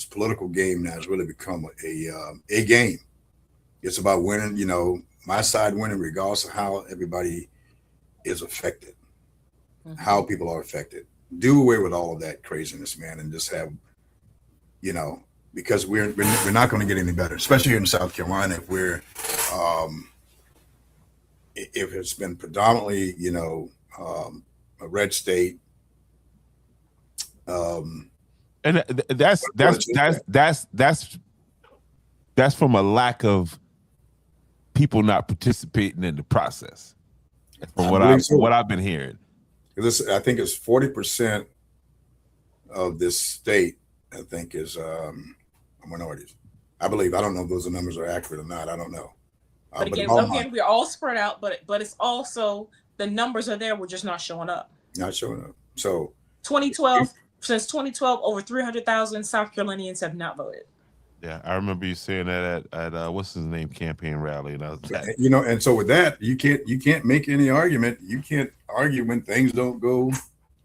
political game now has really become a game. It's about winning, my side winning regardless of how everybody is affected, how people are affected. Do away with all of that craziness, man, and just have, because we're not going to get any better, especially here in South Carolina. If it's been predominantly, a red state,
and that's that's from a lack of people not participating in the process. From what I've been hearing.
I think it's 40% of this state, I think, is minorities. I believe. I don't know if those numbers are accurate or not. I don't know.
But again, we're all spread out, but it's also the numbers are there. We're just not showing up.
Not showing up. So
2012, since 2012, over 300,000 South Carolinians have not voted.
Yeah, I remember you saying that at what's his name campaign rally, and I was like,
you know, and so with that, you can't make any argument. You can't argue when things don't go,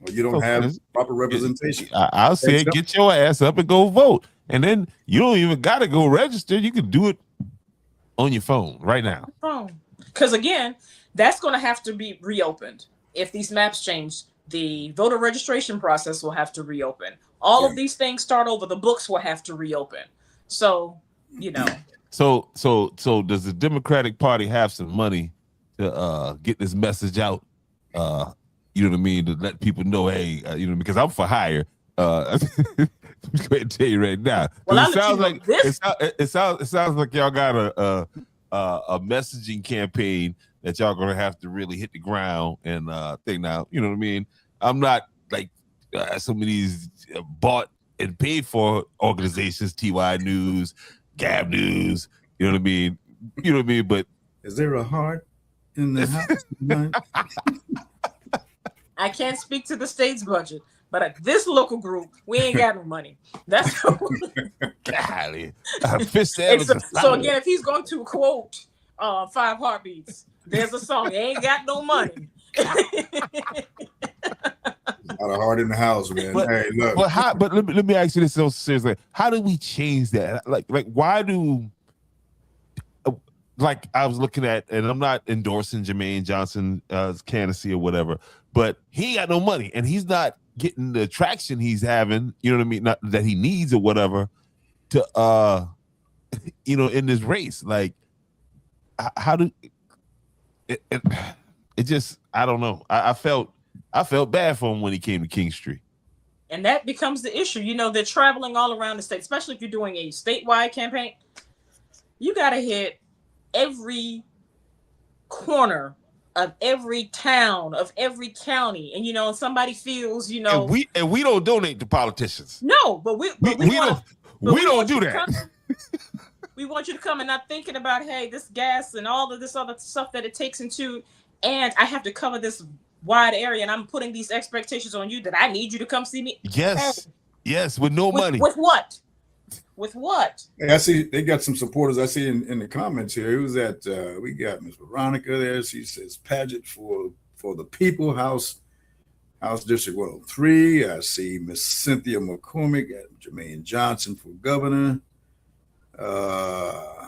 or you don't have proper representation.
I'll say, get your ass up and go vote, and then you don't even got to go register. You can do it on your phone right now.
Because again, that's going to have to be reopened if these maps change. The voter registration process will have to reopen. All of these things start over. The books will have to reopen. So, you know.
So does the Democratic Party have some money to get this message out? You know what I mean? To let people know, hey, you know, because I'm for hire. I'm going to tell you right now.
Well,
it sounds like y'all got a messaging campaign that y'all gonna have to really hit the ground and thing now. You know what I mean? I'm not like some of these bought and paid for organizations, TY News, Gab News, you know what I mean? You know what I mean? But
is there a heart in the house?
I can't speak to the state's budget, but at this local group, we ain't got no money. That's
golly.
So again, if he's going to quote 5 Heartbeats, there's a song, ain't got no money.
Not a heart in the house, man.
But,
hey, look.
But let me ask you this so seriously. How do we change that? Like why do like I was looking at, and I'm not endorsing Jermaine Johnson's candidacy or whatever, but he ain't got no money and he's not getting the traction he's having, you know what I mean? Not that he needs or whatever to you know, in this race. Like how do it just, I don't know. I felt bad for him when he came to King Street.
And that becomes the issue. You know, they're traveling all around the state, especially if you're doing a statewide campaign. You got to hit every corner of every town, of every county. And, you know, somebody feels, you know.
And we don't donate to politicians.
No, but we
don't do that.
We want you to come and not thinking about, hey, this gas and all of this other stuff that it takes into, and I have to cover this wide area, and I'm putting these expectations on you that I need you to come see me.
Yes, yes, with no money.
With what? With what?
Hey, I see they got some supporters. I see in the comments here. Who's that? We got Miss Veronica there. She says Paget for the People, House District 103. I see Miss Cynthia McCormick at Jermaine Johnson for governor. I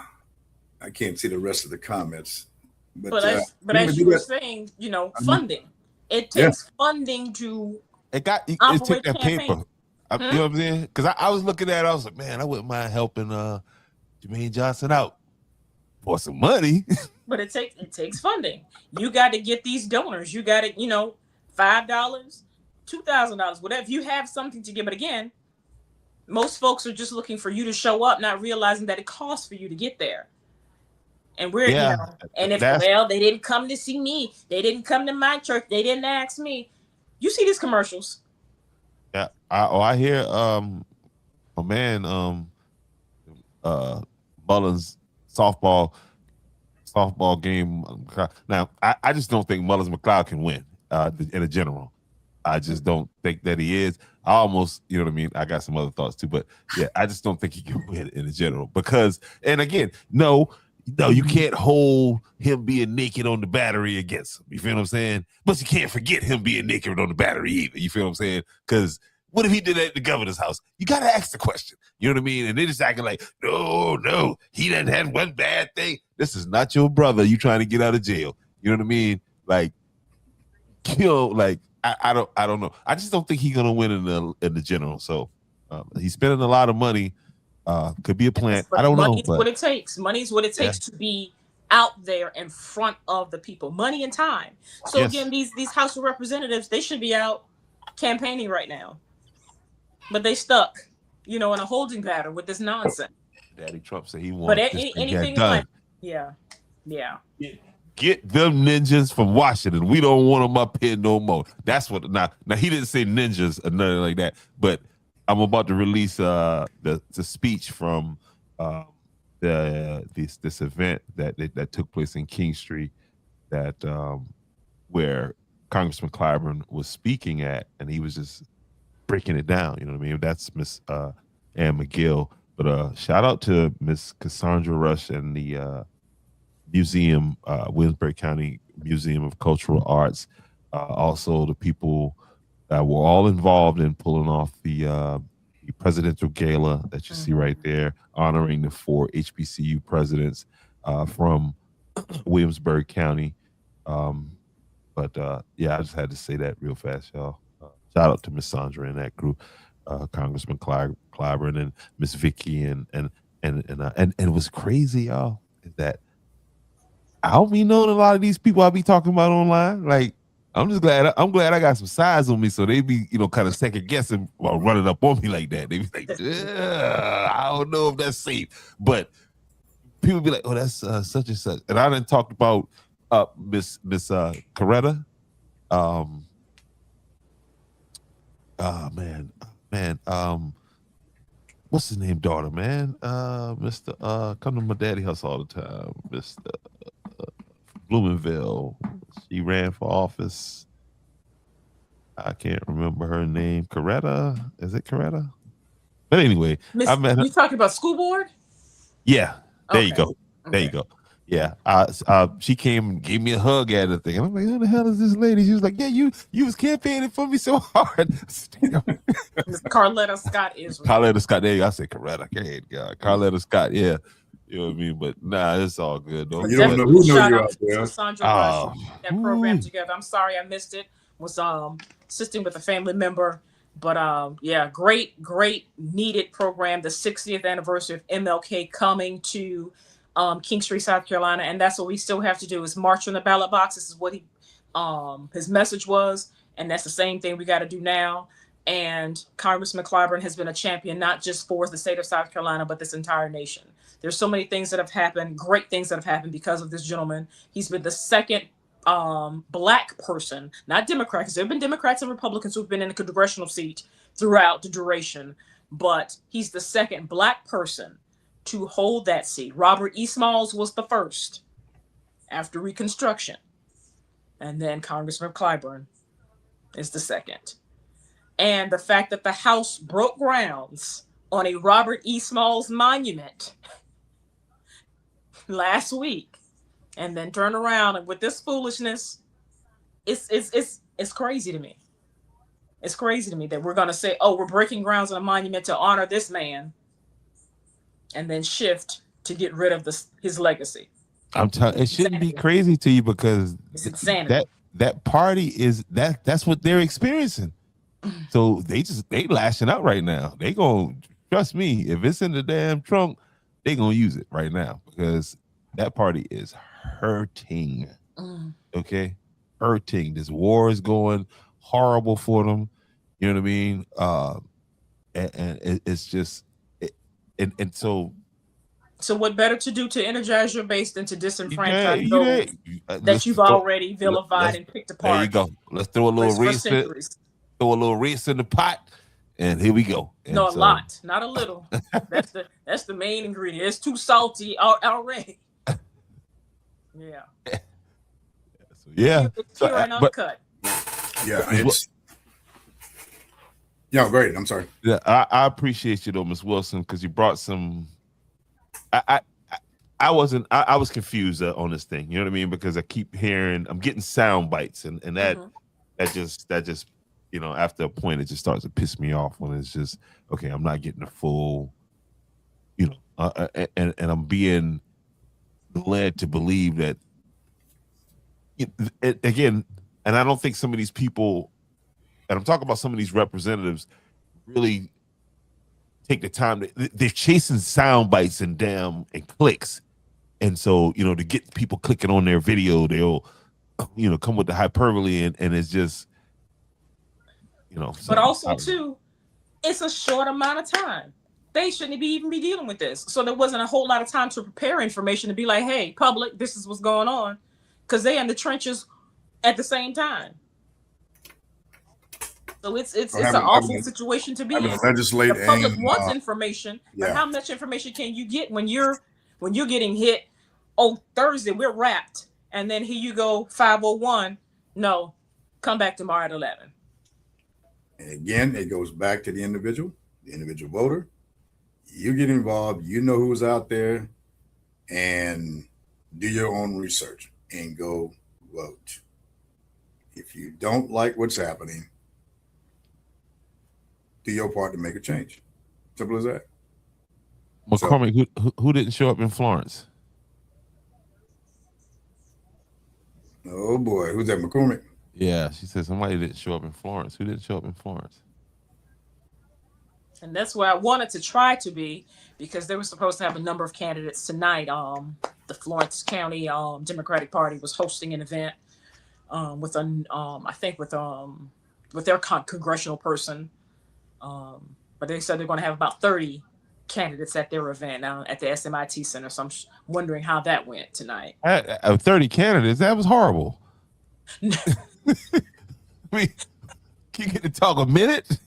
can't see the rest of the comments.
But as you were saying, you know, funding. It takes funding to
it took that paper. You know what I'm saying? Because I was looking at it, I was like, man, I wouldn't mind helping Jermaine Johnson out for some money.
But it takes funding. You got to get these donors. You got to, you know, $5, $2,000, whatever. If you have something to give, but again, most folks are just looking for you to show up, not realizing that it costs for you to get there. And we're, you know, and if, well, they didn't come to see me. They didn't come to my church. They didn't ask me. You see these commercials.
Yeah. I hear a man, Mullins softball game. Now, I just don't think Mullins McLeod can win in a general. I just don't think that he is. I almost, you know what I mean? I got some other thoughts too, but yeah, I just don't think he can win in a general because, and again, no, you can't hold him being naked on the battery against him. You feel what I'm saying? But you can't forget him being naked on the battery either. You feel what I'm saying? Because what if he did that at the governor's house? You got to ask the question. You know what I mean? And they're just acting like, no, he done had one bad thing. This is not your brother. You trying to get out of jail. You know what I mean? Like, kill, like, I don't know. I just don't think he's gonna win in the general. So he's spending a lot of money. Could be a plant. I don't know.
Money's what it takes. Money's what it takes to be out there in front of the people. Money and time. So again, these House of Representatives, they should be out campaigning right now, but they stuck, you know, in a holding pattern with this nonsense.
Daddy Trump said he
But
wants this thing
anything
done.
like, yeah.
Get them ninjas from Washington. We don't want them up here no more. That's what. Now he didn't say ninjas or nothing like that. But I'm about to release the speech from this event that took place in King Street, that where Congressman Clyburn was speaking at, and he was just breaking it down. You know what I mean? That's Miss Ann McGill. But shout out to Miss Cassandra Rush and the museum, Williamsburg County Museum of Cultural Arts. Also, the people that were all involved in pulling off the presidential gala that you see right there, honoring the 4 HBCU presidents from Williamsburg County. But yeah, I just had to say that real fast, y'all. Shout out to Miss Sandra and that group, Congressman Clyburn and Miss Vicky, and it was crazy, y'all, is that I don't be knowing a lot of these people I be talking about online. Like, I'm glad I got some size on me, so they be, kind of second guessing while running up on me like that. They be like, I don't know if that's safe, but people be like, oh, that's such and such. And I done talked about Miss Coretta. What's his name? Daughter, man. Mr. Come to my daddy house all the time. Mr. Blumenville. She ran for office. I can't remember her name. Coretta? Is it Coretta? But anyway, I met her.
You talking about school board?
Yeah. There you
Okay.
go. There you go. Yeah. She came and gave me a hug at the thing. I'm like, who the hell is this lady? She was like, yeah, you was campaigning for me so hard.
Miss Carletta Scott Israel.
Carletta Scott. There you go. I said Coretta. Okay, God. Carletta Scott. Yeah. You know what I mean? But nah, it's all good though.
You don't know who knows
Shout
you
out
out
to
there.
Sandra Rush, that program together. I'm sorry I missed it. Was assisting with a family member. But yeah, great needed program. The 60th anniversary of MLK coming to King Street, South Carolina, and that's what we still have to do is march on the ballot box. This is what his message was, and that's the same thing we got to do now. And Congressman Clyburn has been a champion, not just for the state of South Carolina, but this entire nation. There's so many things that have happened, great things that have happened because of this gentleman. He's been the second Black person, not Democrat, because there have been Democrats and Republicans who've been in a congressional seat throughout the duration, but he's the second Black person to hold that seat. Robert E. Smalls was the first after Reconstruction, and then Congressman Clyburn is the second. And the fact that the House broke grounds on a Robert E. Smalls monument last week, and then turn around and with this foolishness, it's crazy to me. It's crazy to me that we're gonna say, oh, we're breaking grounds on a monument to honor this man, and then shift to get rid of his legacy.
I'm telling it shouldn't be crazy to you because
It's insanity.
that party is that's what they're experiencing. So they lashing out right now. They gonna trust me. If it's in the damn trunk, they gonna use it right now because that party is hurting. Okay, hurting. This war is going horrible for them. You know what I mean? And it's just, and so.
So what better to do to energize your base than to disenfranchise those that you've already vilified and picked apart?
There you go. Let's throw a little race in the pot, and here we go. And
no, a lot, not a little. That's the main ingredient. It's too salty already. Yeah.
Yeah.
It's pure and uncut.
Yeah, it's great. I'm sorry.
Yeah, I appreciate you though, Ms. Wilson, because you brought some. I was confused on this thing. You know what I mean? Because I keep hearing, I'm getting sound bites, and that just after a point it just starts to piss me off when it's just okay. I'm not getting the full, and I'm being led to believe that again, and I don't think some of these people, and I'm talking about some of these representatives, really take the time. They're chasing sound bites and clicks, and so to get people clicking on their video, they'll come with the hyperbole, and it's just
But also too, it's a short amount of time. they shouldn't even be dealing with this. So there wasn't a whole lot of time to prepare information to be like, hey, public, this is what's going on. Because they in the trenches at the same time. So it's an awful situation to be in.
Legislate
the public wants information, but how much information can you get when you're getting hit? Oh, Thursday, we're wrapped. And then here you go, 5:01. No, come back tomorrow at 11.
And again, it goes back to the individual voter. You get involved, you know who's out there, and do your own research and go vote. If you don't like what's happening, do your part to make a change. Simple as that.
McCormick, who didn't show up in Florence?
Oh boy, who's that, McCormick?
Yeah, she said somebody didn't show up in Florence. Who didn't show up in Florence?
And that's where I wanted to try to be, because they were supposed to have a number of candidates tonight. The Florence County Democratic Party was hosting an event with their congressional person. But they said they're going to have about 30 candidates at their event now at the SMIT Center. So I'm wondering how that went tonight.
30 candidates? That was horrible. I mean, can you get to talk a minute?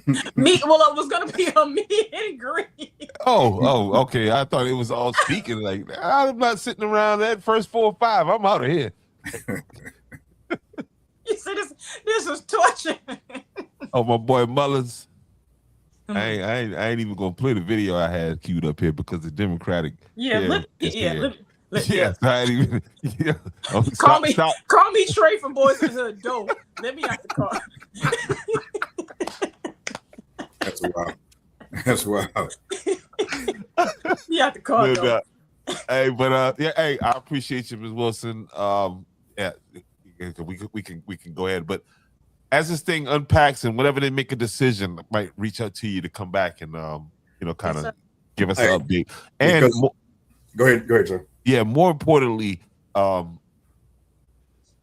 Well, it was going to be a meet and greet.
Oh, okay. I thought it was all speaking. Like, I'm not sitting around that first 4 or 5. I'm out of here.
You see, this is torture.
Oh, my boy Mullins. I ain't even gonna play the video I had queued up here because the Democratic.
Yeah.
So I ain't even. Yeah.
Call me Trey from Boys in the Hood. Dope. Let me out the car.
That's wild.
You out the car.
But, hey, I appreciate you, Ms. Wilson. We can go ahead, but as this thing unpacks and whenever they make a decision, I might reach out to you to come back and kind of give us an update. And
go ahead, sir.
Yeah, more importantly,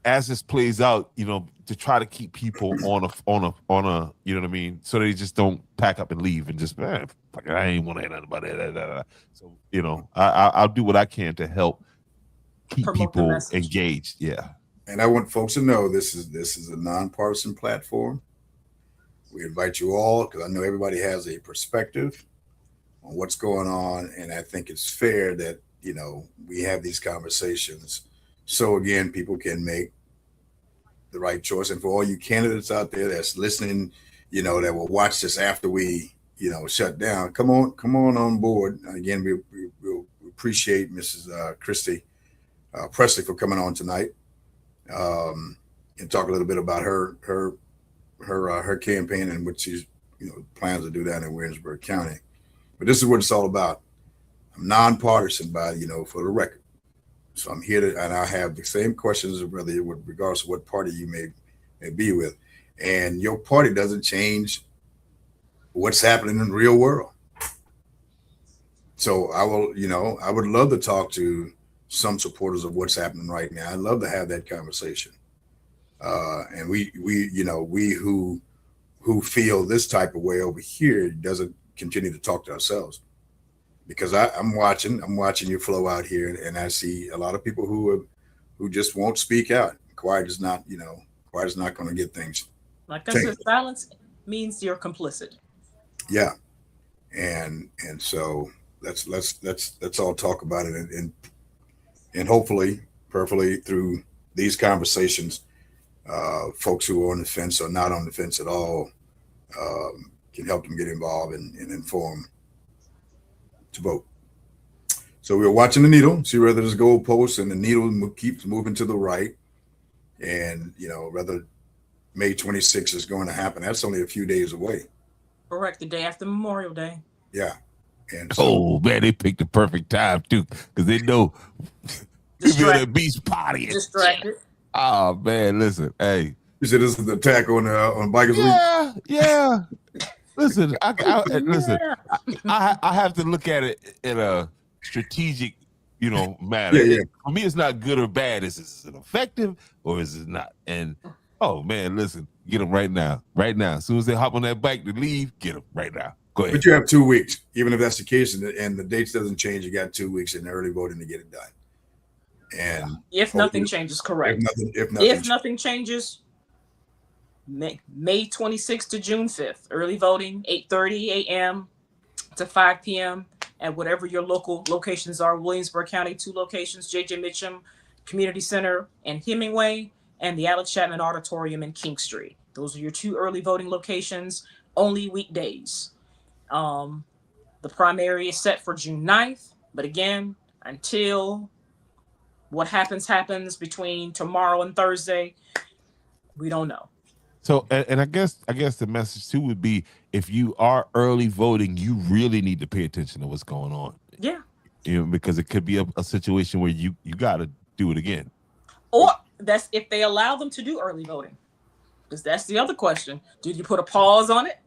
as this plays out, to try to keep people on a, you know what I mean, so they just don't pack up and leave and just, man, fuck it, I ain't want to hear nothing about that. So I'll do what I can to help keep people engaged. Yeah.
And I want folks to know this is a nonpartisan platform. We invite you all because I know everybody has a perspective on what's going on, and I think it's fair that we have these conversations. So again, people can make the right choice. And for all you candidates out there that's listening, that will watch this after we shut down, come on board. Again, we appreciate Mrs. Christy Presley for coming on tonight. And talk a little bit about her campaign and what she's plans to do down in Williamsburg County. But this is what it's all about. I'm nonpartisan for the record. So I'm here and I have the same questions with regards to what party you may be with. And your party doesn't change what's happening in the real world. So I would love to talk to some supporters of what's happening right now. I'd love to have that conversation. And we who feel this type of way over here doesn't continue to talk to ourselves, because I'm watching you flow out here, and I see a lot of people who just won't speak out. Quiet is not going to get things.
Like I said, silence means you're complicit.
Yeah, and so let's all talk about it and hopefully, prayerfully, through these conversations, folks who are on the fence or not on the fence at all can help them get involved and inform to vote. So we're watching the needle, see whether there's goalposts, and the needle keeps moving to the right. And, whether May 26th is going to happen, that's only a few days away.
Correct, the day after Memorial Day.
Yeah. And so,
man, they picked the perfect time too, because they know people at the beach party.
Distracted.
Oh man, listen, hey.
You said this is the attack on Bikers Week?
Yeah. Listen, I have to look at it in a strategic, manner.
Yeah.
For me, it's not good or bad. Is it effective or is it not? And oh man, listen, get them right now. As soon as they hop on that bike to leave, get them right now. Go ahead.
But you have 2 weeks, even if that's the case, and the dates doesn't change. You got 2 weeks in early voting to get it done. And
If nothing changes, correct.
if
nothing changes, May 26th to June 5th, early voting, 8:30 a.m. to 5 p.m. at whatever your local locations are. Williamsburg County, 2 locations, J.J. Mitchum Community Center and Hemingway, and the Alex Chapman Auditorium in King Street. Those are your 2 early voting locations, only weekdays. The primary is set for June 9th, but again, until what happens between tomorrow and Thursday, we don't know.
So, and I guess the message too would be, if you are early voting, you really need to pay attention to what's going on.
Yeah.
Because it could be a situation where you got to do it again.
Or that's if they allow them to do early voting. Because that's the other question. Did you put a pause on it?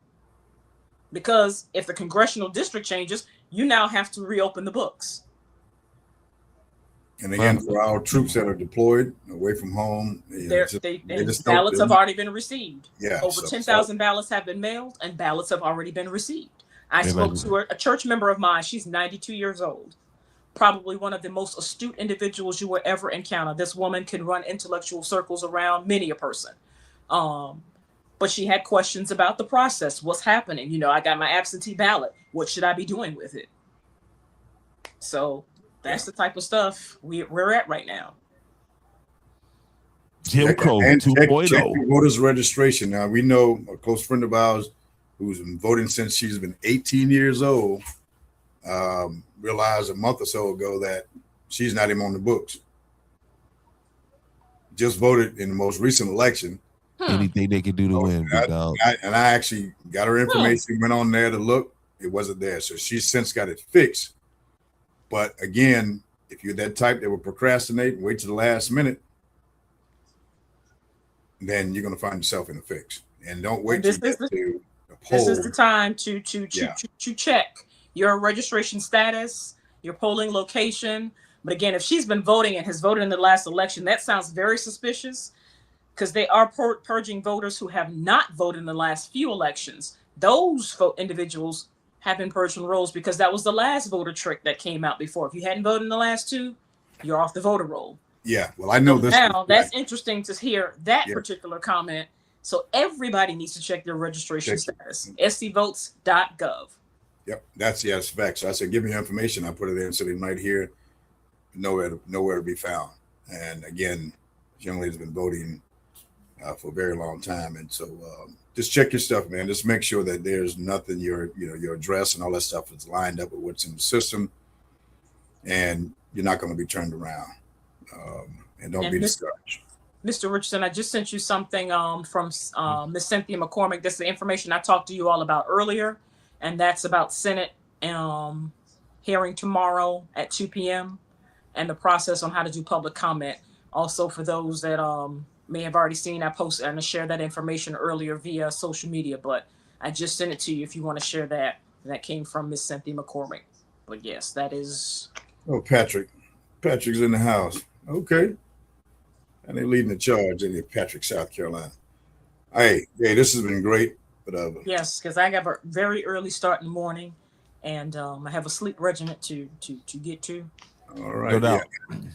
Because if the congressional district changes, you now have to reopen the books.
And again, for our troops that are deployed away from home,
ballots have already been received.
Yeah,
over 10,000 ballots have been mailed, and ballots have already been received. I spoke to a church member of mine. She's 92 years old. Probably one of the most astute individuals you will ever encounter. This woman can run intellectual circles around many a person. But she had questions about the process. What's happening? I got my absentee ballot. What should I be doing with it? So that's the type of stuff we're at right now.
Jim Crow 2.0.
Check voters registration. Now, we know a close friend of ours who's been voting since she's been 18 years old, realized a month or so ago that she's not even on the books. Just voted in the most recent election.
Anything they can do to win.
I actually got her information, went on there to look. It wasn't there. So she's since got it fixed. But again, if you're that type that will procrastinate and wait to the last minute, then you're going to find yourself in a fix. And don't wait to the poll.
This is the time to check your registration status, your polling location. But again, if she's been voting and has voted in the last election, that sounds very suspicious, because they are purging voters who have not voted in the last few elections. Those individuals have been purged from rolls, because that was the last voter trick that came out before. If you hadn't voted in the last 2, you're off the voter roll.
Yeah, well, I know this.
Now, that's interesting to hear that particular comment. So everybody needs to check their registration status. scvotes.gov.
Yep, that's facts. So I said, give me your information. I put it in so they might hear. Nowhere to be found. And again, this young lady's been voting for a very long time, and so just check your stuff, man. Just make sure that there's nothing your address and all that stuff is lined up with what's in the system, and you're not going to be turned around. And don't be discouraged.
Mr. Richardson, I just sent you something from Miss Cynthia McCormick. That's the information I talked to you all about earlier, and that's about Senate hearing tomorrow at 2 p.m. and the process on how to do public comment. Also, for those that may have already seen, I posted and I shared that information earlier via social media, but I just sent it to you if you want to share that. That came from Miss Cynthia McCormick. But yes, that is.
Oh, Patrick's in the house. Okay. And they're leading the charge in Patrick, South Carolina. Hey, this has been great. But
yes, because I got a very early start in the morning, and I have a sleep regimen to get to.
All right. No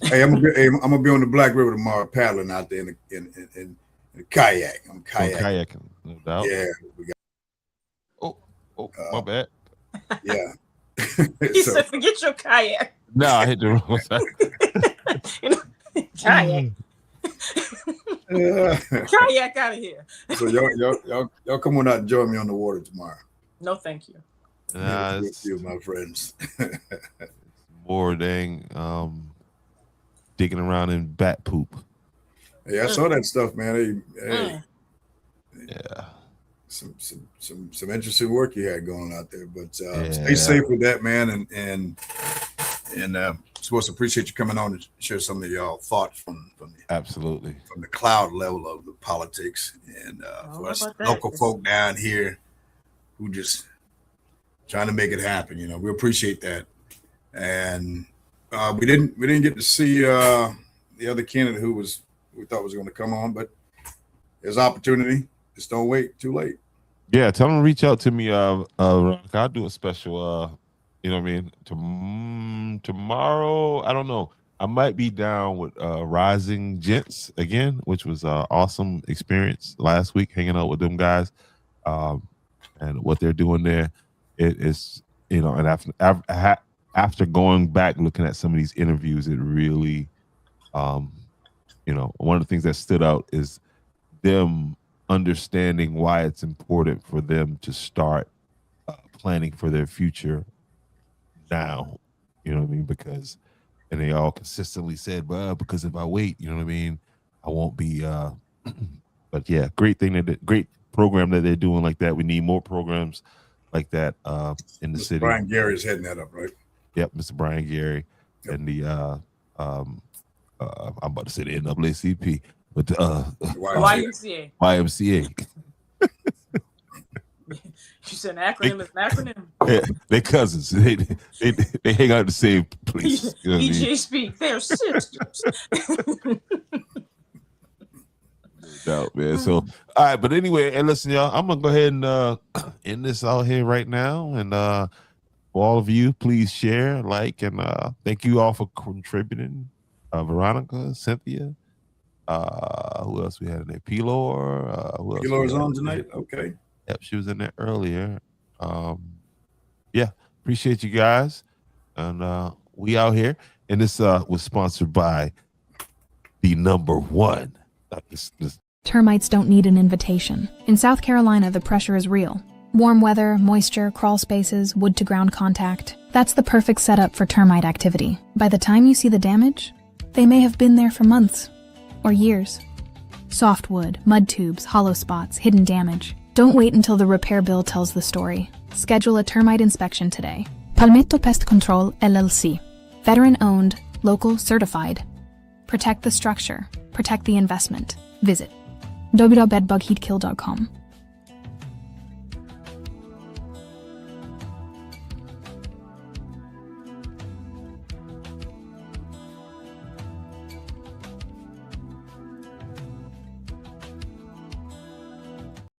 hey, I'm gonna be on the Black River tomorrow, paddling out there in a kayak. I'm kayaking.
No doubt.
Yeah. We got.
My bad.
Yeah.
He said, "Forget your kayak."
No, I hit the wrong side.
Kayak. Kayak out of here.
So y'all come on out and join me on the water tomorrow.
No, thank you.
With you, my friends.
More digging around in bat poop.
Hey, I saw that stuff, man. Hey.
Yeah.
Some interesting work you had going out there, but stay safe with that, man. And supposed to appreciate you coming on to share some of y'all thoughts from the cloud level of the politics, and for us local folk down here who just trying to make it happen. We appreciate that. And we didn't get to see the other candidate who we thought was going to come on, but there's opportunity. Just don't wait too late.
Yeah, tell them to reach out to me. Veronica. I'll do a special. You know what I mean? Tomorrow, I don't know. I might be down with Rising Gents again, which was an awesome experience last week, hanging out with them guys, and what they're doing there. It is, you know, and after going back looking at some of these interviews, it really, you know, one of the things that stood out is them understanding why it's important for them to start planning for their future now. You know what I mean? Because, and they all consistently said, well, because if I wait, you know what I mean, I won't be but yeah, great program that they're doing like that. We need more programs like that in the
Mr.
city.
Brian Gary is heading that up, right?
Yep, Mr. Brian Gary.
Yep.
And the I'm about to say the NAACP, but the
YMCA.
YMCA.
You said an acronym is an acronym.
Yeah, they're cousins. They hang out the same place. You know what I mean?
EJSP, they're sisters.
No doubt, man. So, all right, but anyway, and listen, y'all, I'm gonna go ahead and end this out here right now. And for all of you, please share, like, and thank you all for contributing. Veronica, Cynthia, who else we had in there? Pilor. Who else?
Pilor's on tonight. Okay.
Yep, she was in there earlier. Yeah, appreciate you guys, and we out here. And this was sponsored by the number one.
Termites don't need an invitation. In South Carolina, the pressure is real. Warm weather, moisture, crawl spaces, wood-to-ground contact. That's the perfect setup for termite activity. By the time you see the damage, they may have been there for months or years. Softwood, mud tubes, hollow spots, hidden damage. Don't wait until the repair bill tells the story. Schedule a termite inspection today. Palmetto Pest Control, LLC. Veteran-owned, local certified. Protect the structure. Protect the investment. Visit www.bedbugheatkill.com.